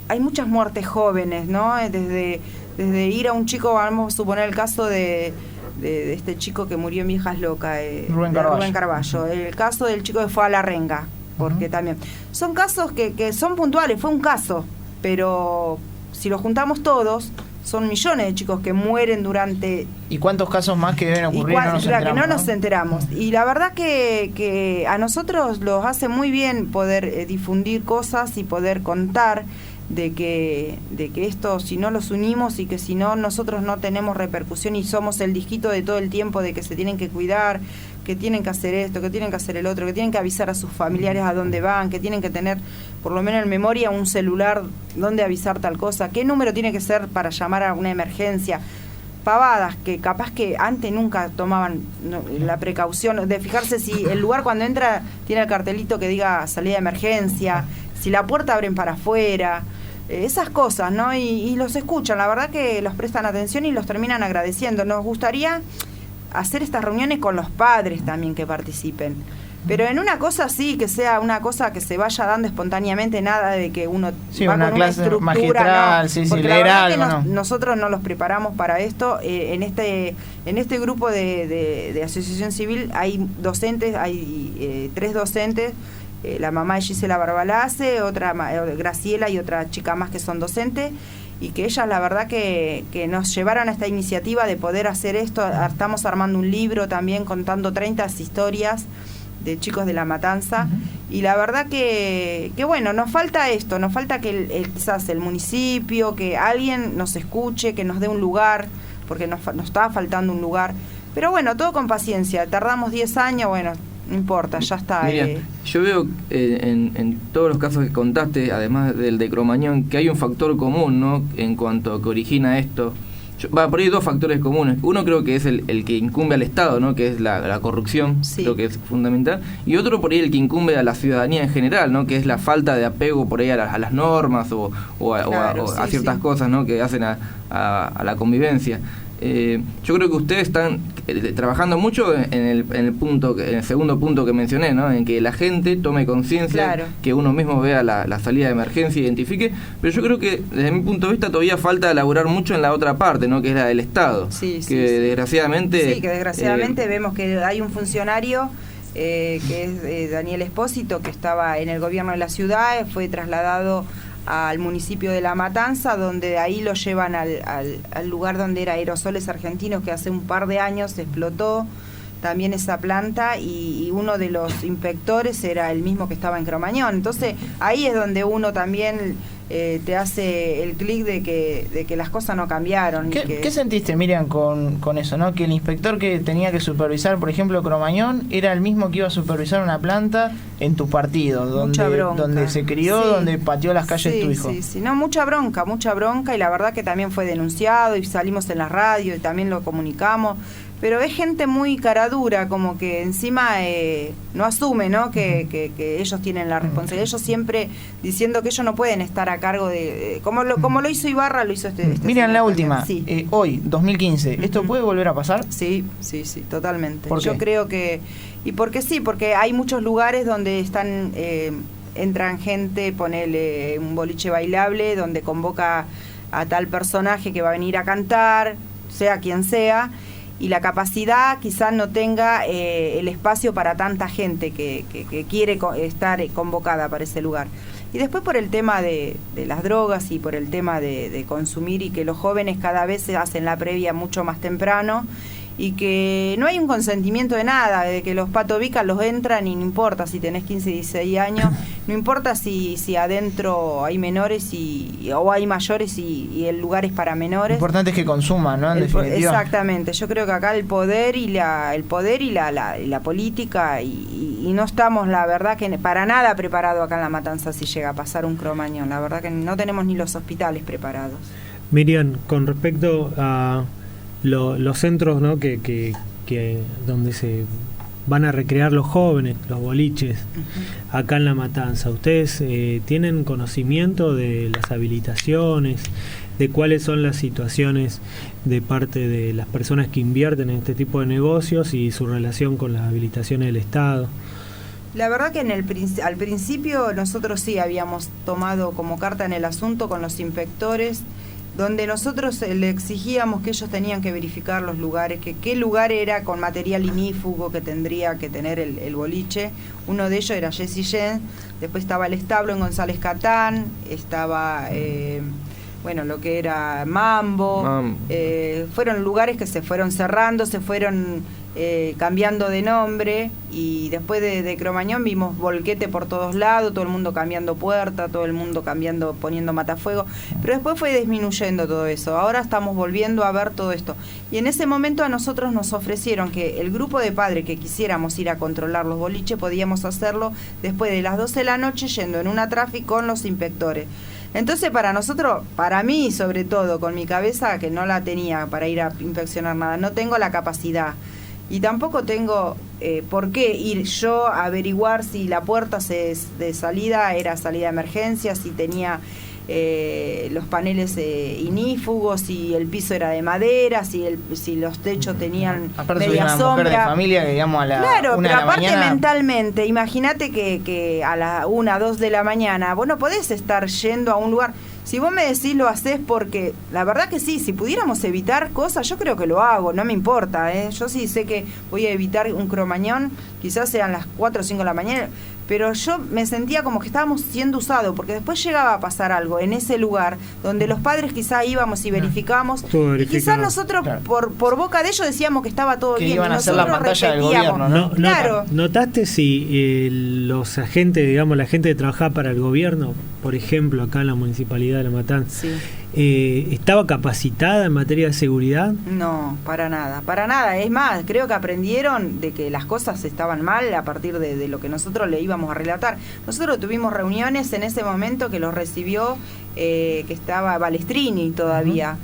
hay muchas muertes jóvenes, ¿no? Desde ir a un chico, vamos a suponer el caso de este chico que murió en Viejas Locas, Rubén Carballo, el caso del chico que fue a La Renga, porque también son casos que son puntuales, fue un caso, pero si lo juntamos todos son millones de chicos que mueren durante... ¿Y cuántos casos más que deben ocurrir? Que no nos enteramos. Y la verdad que a nosotros los hace muy bien poder difundir cosas y poder contar de que esto, si no los unimos y que si no nosotros no tenemos repercusión y somos el disquito de todo el tiempo de que se tienen que cuidar, que tienen que hacer esto, que tienen que hacer el otro, que tienen que avisar a sus familiares a dónde van, que tienen que tener por lo menos en memoria un celular donde avisar tal cosa, qué número tiene que ser para llamar a una emergencia. Pavadas que capaz que antes nunca tomaban la precaución de fijarse si el lugar cuando entra tiene el cartelito que diga salida de emergencia, si la puerta abren para afuera, esas cosas, ¿no? Y los escuchan, la verdad que los prestan atención y los terminan agradeciendo. Nos gustaría hacer estas reuniones con los padres también que participen, pero en una cosa así, que sea una cosa que se vaya dando espontáneamente, nada de que uno va una con clase una estructura, magistral, no, sí, porque leer la verdad algo, que no. nosotros no los preparamos para esto. En este grupo de asociación civil hay docentes, hay 3 docentes, la mamá de Gisela Barbalace, otra Graciela y otra chica más que son docentes, y que ellas la verdad que nos llevaron a esta iniciativa de poder hacer esto. Estamos armando un libro también contando 30 historias de chicos de La Matanza, y la verdad que bueno, nos falta esto, nos falta que quizás el municipio, que alguien nos escuche, que nos dé un lugar, porque nos está faltando un lugar, pero bueno, todo con paciencia, tardamos 10 años, bueno, no importa, ya está. Miriam, yo veo en todos los casos que contaste, además del de Cromañón, que hay un factor común, ¿no? En cuanto a que origina esto. Por ahí 2 factores comunes. Uno creo que es el que incumbe al Estado, ¿no? Que es la corrupción, sí, creo que es fundamental. Y otro por ahí el que incumbe a la ciudadanía en general, ¿no? Que es la falta de apego por ahí a las normas o a ciertas cosas, ¿no? Que hacen a la convivencia. Yo creo que ustedes están trabajando mucho en el segundo punto que mencioné, ¿no? En que la gente tome conciencia, claro, que uno mismo vea la salida de emergencia, identifique, pero yo creo que desde mi punto de vista todavía falta elaborar mucho en la otra parte, ¿no? Que es la del Estado, desgraciadamente vemos que hay un funcionario que es Daniel Espósito, que estaba en el gobierno de la ciudad, fue trasladado al municipio de La Matanza, donde de ahí lo llevan al lugar donde era Aerosoles Argentinos, que hace un par de años explotó también esa planta, y uno de los inspectores era el mismo que estaba en Cromañón. Entonces ahí es donde uno también te hace el clic de que las cosas no cambiaron. ¿Qué sentiste, Miriam, con eso, ¿no? Que el inspector que tenía que supervisar, por ejemplo, Cromañón, era el mismo que iba a supervisar una planta en tu partido, donde se crió, donde pateó las calles tu hijo. Sí, no, mucha bronca, y la verdad que también fue denunciado y salimos en la radio y también lo comunicamos. Pero es gente muy caradura, como que encima no asume, ¿no? Que ellos tienen la responsabilidad. Ellos siempre diciendo que ellos no pueden estar a cargo de... Como lo hizo Ibarra, lo hizo este Miren, la última. Sí. Hoy, 2015, ¿esto puede volver a pasar? Sí, totalmente. ¿Por qué? Yo creo que... Y porque sí, porque hay muchos lugares donde están... entran gente, ponele un boliche bailable, donde convoca a tal personaje que va a venir a cantar, sea quien sea... y la capacidad quizás no tenga el espacio para tanta gente que quiere estar convocada para ese lugar. Y después por el tema de las drogas y por el tema de consumir, y que los jóvenes cada vez se hacen la previa mucho más temprano, y que no hay un consentimiento de nada, de que los patobicas los entran y no importa si tenés 15, 16 años, no importa si adentro hay menores o hay mayores y el lugar es para menores. Lo importante es que consuman, ¿no? En definitiva. Exactamente, yo creo que acá el poder y la política y no estamos, la verdad, que para nada preparado acá en La Matanza si llega a pasar un Cromañón. La verdad que no tenemos ni los hospitales preparados. Miriam, con respecto a los centros, ¿no? que donde se van a recrear los jóvenes, los boliches, acá en La Matanza, ¿ustedes tienen conocimiento de las habilitaciones, de cuáles son las situaciones de parte de las personas que invierten en este tipo de negocios y su relación con las habilitaciones del Estado? La verdad que al principio nosotros sí habíamos tomado como carta en el asunto con los inspectores, donde nosotros le exigíamos que ellos tenían que verificar los lugares, que qué lugar era con material inífugo que tendría que tener el boliche. Uno de ellos era Jessy Jen, después estaba el establo en González Catán, estaba lo que era Mambo. Fueron lugares que se fueron cerrando, se fueron cambiando de nombre, y después de Cromañón vimos volquete por todos lados, todo el mundo cambiando puerta, todo el mundo poniendo matafuego, pero después fue disminuyendo todo eso. Ahora estamos volviendo a ver todo esto, y en ese momento a nosotros nos ofrecieron que el grupo de padres que quisiéramos ir a controlar los boliches podíamos hacerlo después de las 12 de la noche, yendo en una tráfico con los inspectores. Entonces para nosotros, para mí sobre todo, con mi cabeza que no la tenía para ir a inspeccionar nada, no tengo la capacidad. Y tampoco tengo por qué ir yo a averiguar si la puerta de salida era salida de emergencia, si tenía los paneles inífugos, si el piso era de madera, si los techos tenían aparte media una sombra. Mujer de familia que digamos a la claro, 1 pero de la aparte mañana... mentalmente, imagínate que a las 1, 2 de la mañana vos no podés estar yendo a un lugar. Si vos me decís lo hacés porque, la verdad que sí, si pudiéramos evitar cosas, yo creo que lo hago, no me importa, yo sí sé que voy a evitar un Cromañón, quizás sean las 4 o 5 de la mañana, pero yo me sentía como que estábamos siendo usados, porque después llegaba a pasar algo en ese lugar, donde los padres quizás íbamos y verificábamos, y quizás nosotros por boca de ellos decíamos que estaba todo que bien, iban y a hacer la pantalla del gobierno, ¿no? Claro. ¿Notaste si los agentes, digamos, la gente que trabajaba para el gobierno, por ejemplo, acá en la Municipalidad de La Matanza, estaba capacitada en materia de seguridad? No, para nada. Es más, creo que aprendieron de que las cosas estaban mal a partir de lo que nosotros le íbamos a relatar. Nosotros tuvimos reuniones en ese momento que los recibió, que estaba Balestrini todavía.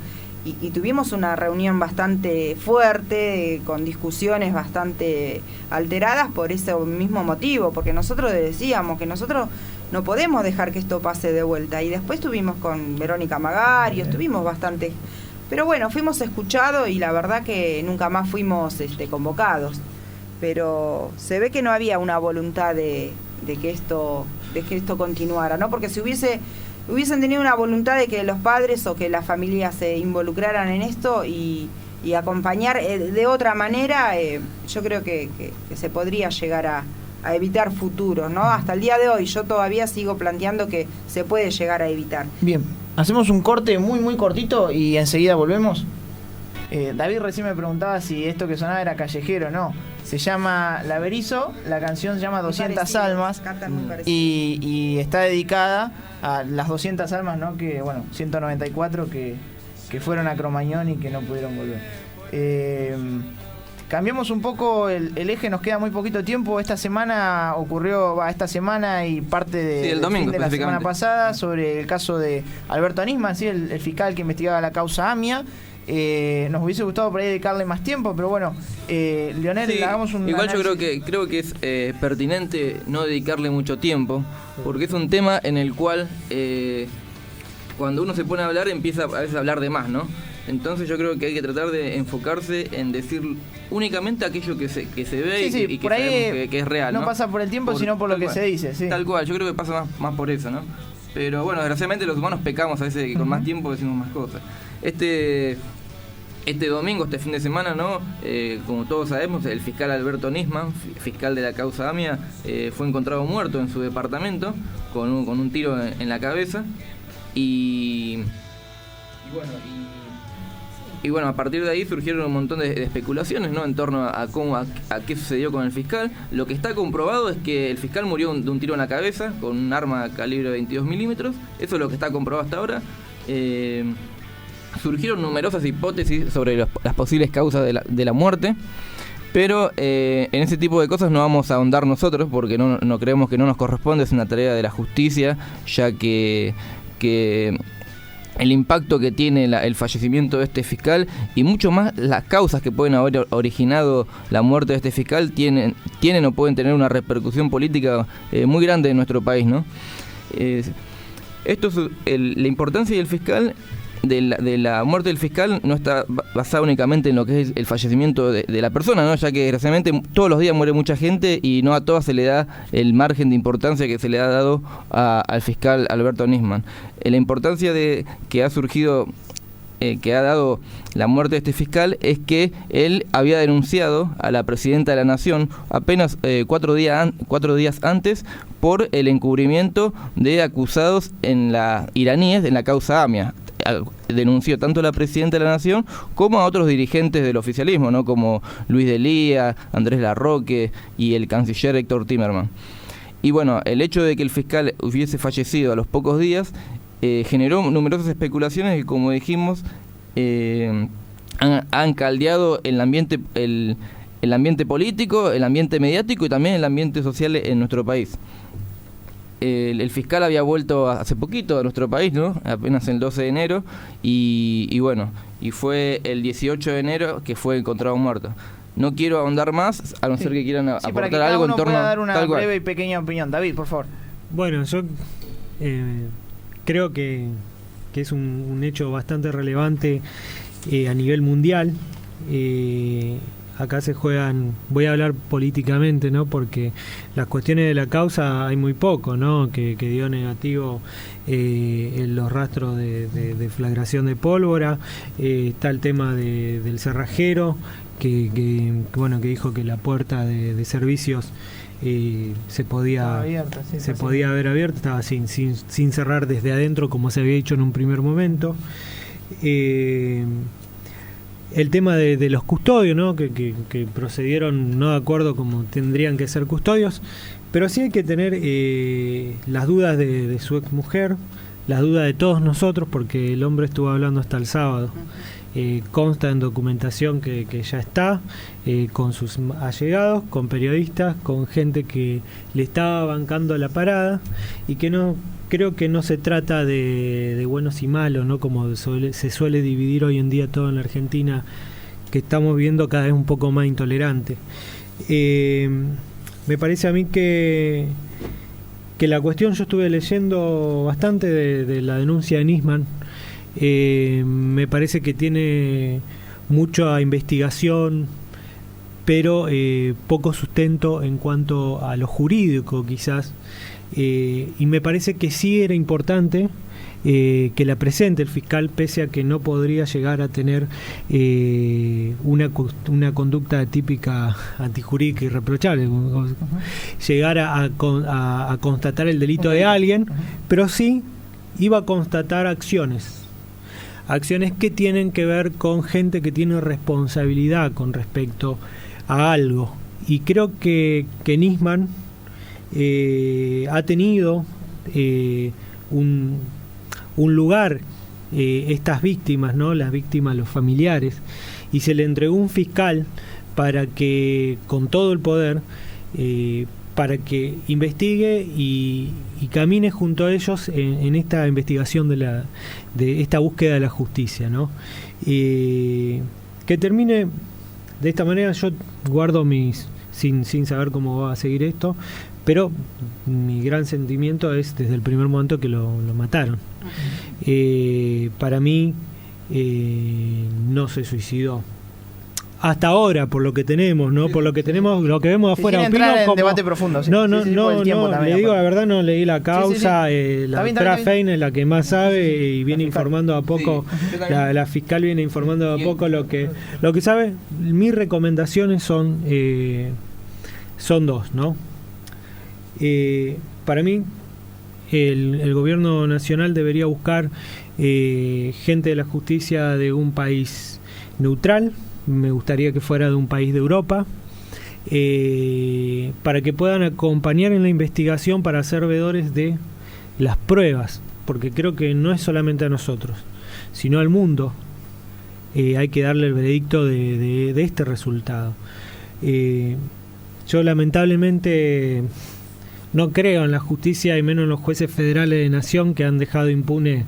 Y tuvimos una reunión bastante fuerte, con discusiones bastante alteradas por ese mismo motivo, porque nosotros decíamos que nosotros no podemos dejar que esto pase de vuelta. Y después estuvimos con Verónica Magario, estuvimos bastante... Pero bueno, fuimos escuchados y la verdad que nunca más fuimos convocados. Pero se ve que no había una voluntad de que esto continuara, ¿no? Porque si hubiesen tenido una voluntad de que los padres o que las familias se involucraran en esto y acompañar de otra manera, yo creo que se podría llegar a evitar futuros, ¿no? Hasta el día de hoy yo todavía sigo planteando que se puede llegar a evitar. Bien, hacemos un corte muy muy cortito y enseguida volvemos. David recién me preguntaba si esto que sonaba era callejero. No, Se llama Laberizo, la canción se llama 200 parecido, almas cantan muy parecido. y está dedicada a las 200 almas, ¿no? Que, bueno, 194 que fueron a Cromañón y que no pudieron volver. Cambiamos un poco el eje, nos queda muy poquito tiempo. Esta semana esta semana y parte del domingo, fin de la semana pasada, sobre el caso de Alberto Nisman, ¿sí? el fiscal que investigaba la causa AMIA. Nos hubiese gustado por ahí dedicarle más tiempo, pero bueno, Leonel, sí, hagamos un igual análisis. yo creo que es pertinente no dedicarle mucho tiempo, porque es un tema en el cual cuando uno se pone a hablar empieza a veces a hablar de más, ¿no? Entonces yo creo que hay que tratar de enfocarse en decir únicamente aquello que se ve Sí, y que por ahí sabemos que es real, ¿no? No pasa por el tiempo, sino por lo que se dice, sí. Tal cual, yo creo que pasa más por eso, ¿no? Pero bueno, desgraciadamente los humanos pecamos a veces que con más tiempo decimos más cosas. Este domingo, este fin de semana, ¿no? Como todos sabemos, el fiscal Alberto Nisman, fiscal de la causa AMIA, fue encontrado muerto en su departamento con un tiro en la cabeza. Y bueno, a partir de ahí surgieron un montón de especulaciones, ¿no? En torno a qué sucedió con el fiscal. Lo que está comprobado es que el fiscal murió de un tiro en la cabeza con un arma calibre 22 milímetros. Eso es lo que está comprobado hasta ahora. Surgieron numerosas hipótesis sobre las posibles causas de la muerte. Pero en ese tipo de cosas no vamos a ahondar nosotros, porque no creemos que no nos corresponde, es una tarea de la justicia, ya que el impacto que tiene el fallecimiento de este fiscal y mucho más las causas que pueden haber originado la muerte de este fiscal tienen o pueden tener una repercusión política muy grande en nuestro país, ¿no? La importancia del fiscal, de la muerte del fiscal, no está basada únicamente en lo que es el fallecimiento de la persona, ¿no? Ya que desgraciadamente todos los días muere mucha gente y no a todas se le da el margen de importancia que se le ha dado al fiscal Alberto Nisman. La importancia que ha surgido, que ha dado la muerte de este fiscal, es que él había denunciado a la presidenta de la Nación apenas 4 días antes por el encubrimiento de acusados iraníes en la causa AMIA. Denunció tanto a la presidenta de la Nación como a otros dirigentes del oficialismo, ¿no? Como Luis Delía, Andrés Larroque y el canciller Héctor Timerman. Y bueno, el hecho de que el fiscal hubiese fallecido a los pocos días generó numerosas especulaciones que, como dijimos, han caldeado el ambiente político, el ambiente mediático y también el ambiente social en nuestro país. El fiscal había vuelto hace poquito a nuestro país, ¿no? Apenas el 12 de enero y bueno, y fue el 18 de enero que fue encontrado muerto. No quiero ahondar más, a no ser que quieran aportar para que algo en torno a dar una tal cual. breve y pequeña opinión. David, por favor. Bueno, yo creo que es un hecho bastante relevante a nivel mundial. Acá se juegan, voy a hablar políticamente, ¿no? Porque las cuestiones de la causa hay muy poco, ¿no? Que dio negativo en los rastros de deflagración de pólvora. Está el tema del cerrajero, que dijo que la puerta de servicios se podía haber abierto, estaba sin cerrar desde adentro, como se había hecho en un primer momento. El tema de los custodios, ¿no? Que procedieron no de acuerdo como tendrían que ser custodios, pero sí hay que tener las dudas de su ex mujer, las dudas de todos nosotros, porque el hombre estuvo hablando hasta el sábado. Consta en documentación que ya está, con sus allegados, con periodistas, con gente que le estaba bancando la parada, y que no creo que no se trata de buenos y malos, ¿no? Como se suele dividir hoy en día todo en la Argentina, que estamos viendo cada vez un poco más intolerante. Me parece a mí que la cuestión, yo estuve leyendo bastante de la denuncia de Nisman. Me parece que tiene mucha investigación, pero poco sustento en cuanto a lo jurídico, quizás. Y me parece que sí era importante que la presente el fiscal, pese a que no podría llegar a tener una conducta típica antijurídica irreprochable, llegar a constatar el delito de alguien, pero sí iba a constatar acciones que tienen que ver con gente que tiene responsabilidad con respecto a algo, Y creo que Nisman ha tenido un lugar, estas víctimas, ¿no? Las víctimas, los familiares, y se le entregó un fiscal para que, con todo el poder, para que investigue y camine junto a ellos en esta investigación de esta búsqueda de la justicia, ¿no? Que termine de esta manera. Yo guardo sin saber cómo va a seguir esto, pero mi gran sentimiento es desde el primer momento que lo mataron. Para mí no se suicidó. Hasta ahora, por lo que tenemos, ¿no? Por lo que tenemos, lo que vemos afuera. Sin entrar en debate profundo. Sí. No, También, le digo la verdad, no leí la causa. La doctora Fein es la que más sabe y viene informando a poco. La fiscal viene informando a poco lo que sabe. Mis recomendaciones son dos, ¿no? Para mí, el gobierno nacional debería buscar gente de la justicia de un país neutral. Me gustaría que fuera de un país de Europa, para que puedan acompañar en la investigación, para ser veedores de las pruebas, porque creo que no es solamente a nosotros, sino al mundo. Hay que darle el veredicto de este resultado. Yo lamentablemente no creo en la justicia, y menos en los jueces federales de nación, que han dejado impune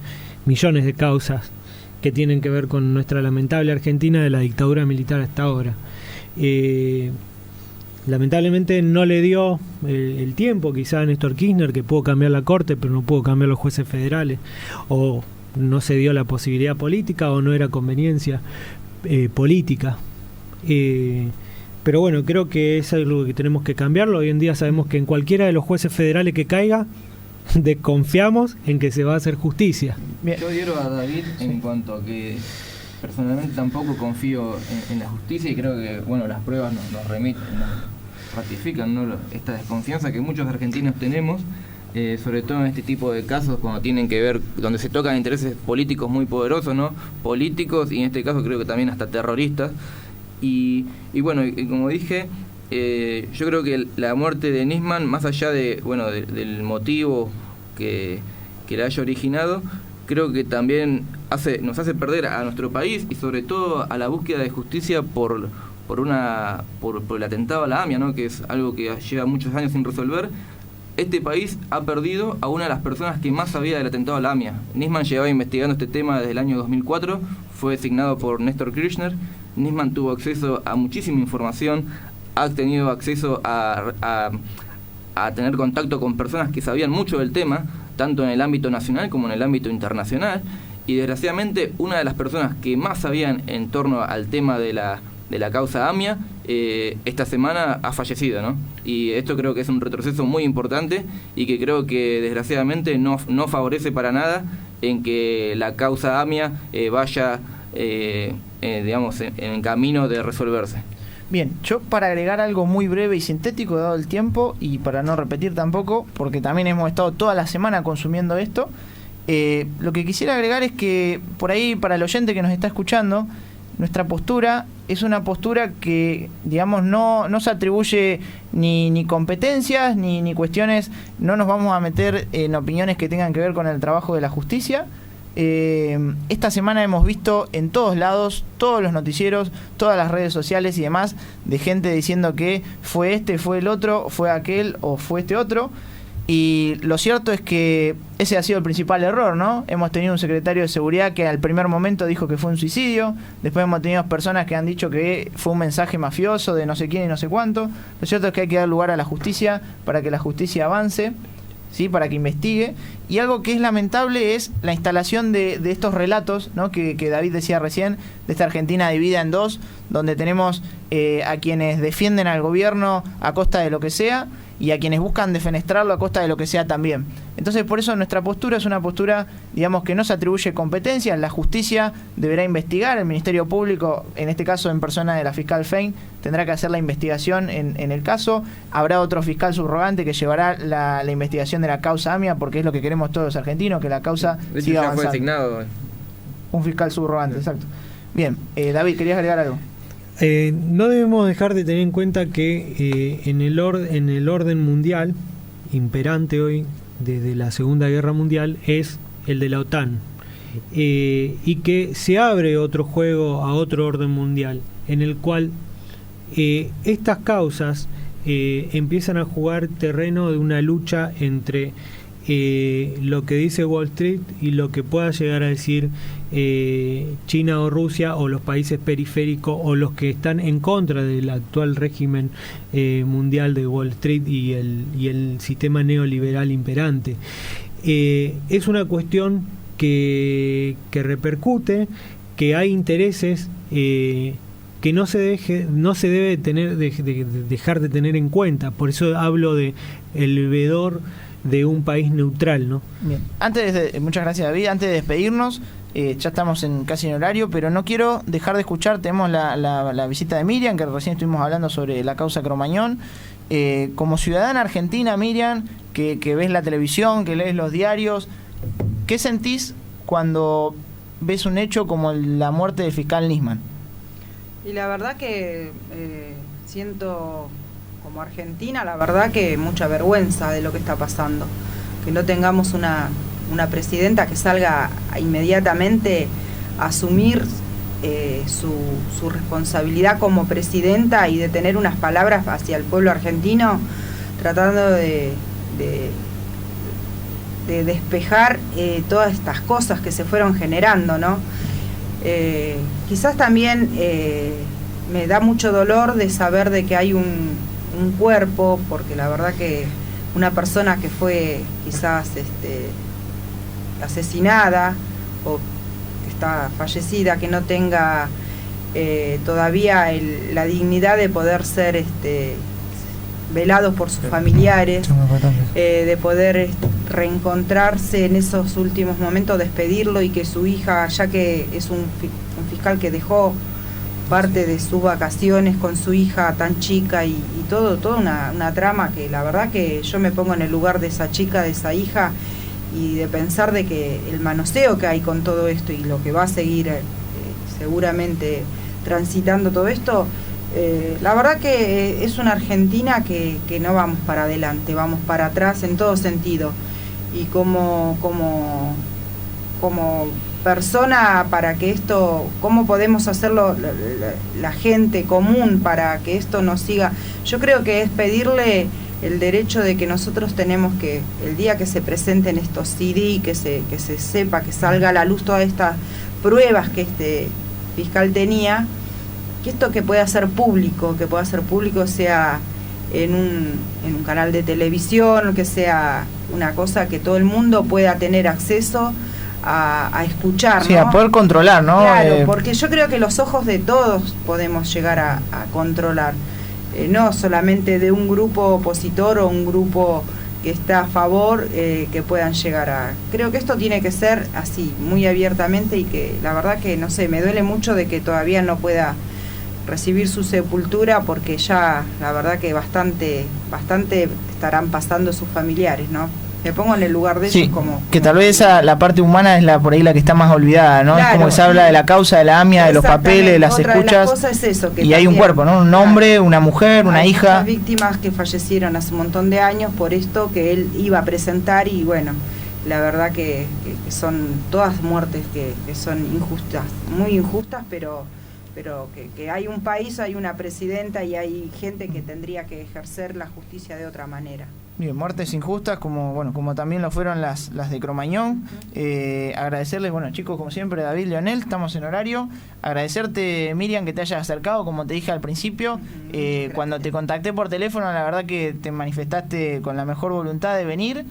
millones de causas que tienen que ver con nuestra lamentable Argentina de la dictadura militar hasta ahora. Lamentablemente no le dio el tiempo quizá a Néstor Kirchner, que pudo cambiar la Corte, pero no pudo cambiar los jueces federales, o no se dio la posibilidad política, o no era conveniencia política. Pero bueno, creo que eso es algo que tenemos que cambiarlo. Hoy en día sabemos que en cualquiera de los jueces federales que caiga, desconfiamos en que se va a hacer justicia. Yo adhiero a David en cuanto a que personalmente tampoco confío en la justicia, y creo que las pruebas nos remiten, nos ratifican, ¿no? Esta desconfianza que muchos argentinos tenemos, sobre todo en este tipo de casos, cuando tienen que ver, donde se tocan intereses políticos muy poderosos, ¿no? Políticos, y en este caso creo que también hasta terroristas. Y como dije, yo creo que la muerte de Nisman, más allá del motivo que la haya originado, creo que también nos hace perder a nuestro país, y sobre todo a la búsqueda de justicia por el atentado a la AMIA, ¿no? Que es algo que lleva muchos años sin resolver. Este país ha perdido a una de las personas que más sabía del atentado a la AMIA. Nisman llevaba investigando este tema desde el año 2004, fue designado por Néstor Kirchner. Nisman tuvo acceso a muchísima información, ha tenido acceso a tener contacto con personas que sabían mucho del tema, tanto en el ámbito nacional como en el ámbito internacional, y desgraciadamente una de las personas que más sabían en torno al tema de la causa AMIA, esta semana ha fallecido, ¿no? Y esto creo que es un retroceso muy importante, y que creo que desgraciadamente no favorece para nada en que la causa AMIA vaya en camino de resolverse. Bien, yo para agregar algo muy breve y sintético, dado el tiempo, y para no repetir tampoco, porque también hemos estado toda la semana consumiendo esto, lo que quisiera agregar es que por ahí, para el oyente que nos está escuchando, nuestra postura es una postura que, digamos, no se atribuye ni competencias, ni cuestiones, no nos vamos a meter en opiniones que tengan que ver con el trabajo de la justicia. Esta semana hemos visto en todos lados, todos los noticieros, todas las redes sociales y demás, de gente diciendo que fue este, fue el otro, fue aquel o fue este otro. Y lo cierto es que ese ha sido el principal error, ¿no? Hemos tenido un secretario de seguridad que al primer momento dijo que fue un suicidio, después hemos tenido personas que han dicho que fue un mensaje mafioso de no sé quién y no sé cuánto. Lo cierto es que hay que dar lugar a la justicia para que la justicia avance, ¿sí? Para que investigue. Y algo que es lamentable es la instalación de estos relatos, ¿no? que David decía recién, de esta Argentina dividida en dos, donde tenemos a quienes defienden al gobierno a costa de lo que sea, y a quienes buscan defenestrarlo a costa de lo que sea también. Entonces, por eso nuestra postura es una postura, digamos, que no se atribuye competencias. La justicia deberá investigar, el Ministerio Público, en este caso en persona de la fiscal Fein, tendrá que hacer la investigación en el caso. Habrá otro fiscal subrogante que llevará la investigación de la causa AMIA, porque es lo que queremos todos los argentinos, que la causa siga avanzando. Fue designado un fiscal subrogante, exacto. Bien, David, ¿querías agregar algo? No debemos dejar de tener en cuenta que en el orden mundial imperante hoy desde la Segunda Guerra Mundial es el de la OTAN, y que se abre otro juego a otro orden mundial en el cual estas causas empiezan a jugar terreno de una lucha entre lo que dice Wall Street y lo que pueda llegar a decir China o Rusia o los países periféricos o los que están en contra del actual régimen mundial de Wall Street y el sistema neoliberal imperante. Es una cuestión que repercute, que hay intereses que no se debe dejar de tener en cuenta. Por eso hablo de el veedor de un país neutral, ¿no? Bien. Muchas gracias, David. Antes de despedirnos, ya estamos casi en horario, pero no quiero dejar de escuchar. Tenemos la visita de Miriam, que recién estuvimos hablando sobre la causa Cromañón. Como ciudadana argentina, Miriam, que ves la televisión, que lees los diarios, ¿qué sentís cuando ves un hecho como la muerte del fiscal Nisman? Y la verdad que siento, como argentina, la verdad que mucha vergüenza de lo que está pasando. Que no tengamos una presidenta que salga inmediatamente a asumir su responsabilidad como presidenta y de tener unas palabras hacia el pueblo argentino, tratando de despejar todas estas cosas que se fueron generando, ¿no? Quizás también me da mucho dolor de saber de que hay un cuerpo, porque la verdad que una persona que fue quizás asesinada o que está fallecida, que no tenga todavía la dignidad de poder ser velados por sus familiares, de poder reencontrarse en esos últimos momentos, despedirlo, y que su hija, ya que es un fiscal que dejó parte de sus vacaciones con su hija tan chica y toda una trama que la verdad que yo me pongo en el lugar de esa chica, de esa hija, y de pensar de que el manoseo que hay con todo esto y lo que va a seguir seguramente transitando todo esto, la verdad que es una Argentina que no vamos para adelante, vamos para atrás en todo sentido. Y como persona, para que esto, ¿cómo podemos hacerlo la gente común para que esto no siga? Yo creo que es pedirle el derecho de que nosotros tenemos que, el día que se presenten estos CD, que se sepa, que salga a la luz todas estas pruebas que este fiscal tenía, que esto que pueda ser público, sea en un canal de televisión, que sea una cosa que todo el mundo pueda tener acceso a escuchar, sí, ¿no? A poder controlar, ¿no? Claro, porque yo creo que los ojos de todos podemos llegar a controlar, no solamente de un grupo opositor o un grupo que está a favor, que puedan llegar a... Creo que esto tiene que ser así, muy abiertamente, y que la verdad que, no sé, me duele mucho de que todavía no pueda recibir su sepultura, porque ya la verdad que bastante estarán pasando sus familiares, ¿no? Me pongo en el lugar de ellos, como que tal vez la parte humana es por ahí la que está más olvidada, ¿no? Claro, es como que se habla de la causa, de la AMIA, de los papeles, de las otra escuchas, de las cosas es eso, que y hay un cuerpo, ¿no? Un hombre, una mujer, una hay hija. muchas víctimas que fallecieron hace un montón de años por esto que él iba a presentar, y bueno, la verdad que son todas muertes que son injustas, muy injustas, pero que hay un país, hay una presidenta y hay gente que tendría que ejercer la justicia de otra manera. Bien, muertes injustas, como también lo fueron las de Cromañón. Agradecerles, chicos, como siempre, David, Leonel, estamos en horario. Agradecerte, Miriam, que te hayas acercado, como te dije al principio. Cuando te contacté por teléfono, la verdad que te manifestaste con la mejor voluntad de venir.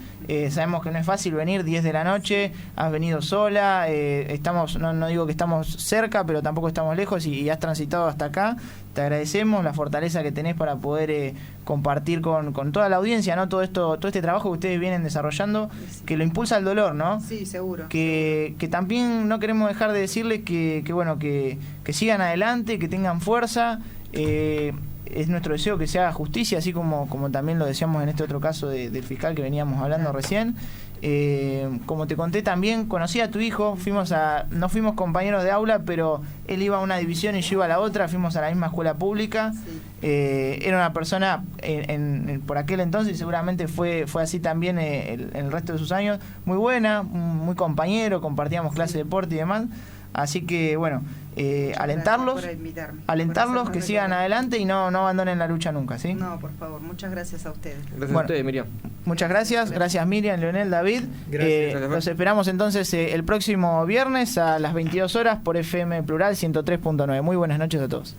Sabemos que no es fácil venir 10 de la noche, has venido sola, no digo que estamos cerca, pero tampoco estamos lejos, y has transitado hasta acá. Te agradecemos la fortaleza que tenés para poder compartir con toda la audiencia, ¿no? Todo este trabajo que ustedes vienen desarrollando, que lo impulsa el dolor, ¿no? Sí, seguro. Que también no queremos dejar de decirles que sigan adelante, que tengan fuerza. es nuestro deseo que se haga justicia, así como también lo decíamos en este otro caso del fiscal que veníamos hablando recién. Como te conté también, conocí a tu hijo, no fuimos compañeros de aula, pero él iba a una división y yo iba a la otra, fuimos a la misma escuela pública. Sí. Era una persona por aquel entonces, y seguramente fue así también el resto de sus años, muy buena, muy compañero, compartíamos clase de deporte y demás. Así que bueno, alentarlos que sigan adelante y no abandonen la lucha nunca, ¿sí? No, por favor, muchas gracias a ustedes. Gracias a ustedes, Miriam. Muchas gracias Miriam, Leonel, David. Gracias. Los esperamos entonces el próximo viernes a las 22 horas por FM Plural 103.9. Muy buenas noches a todos.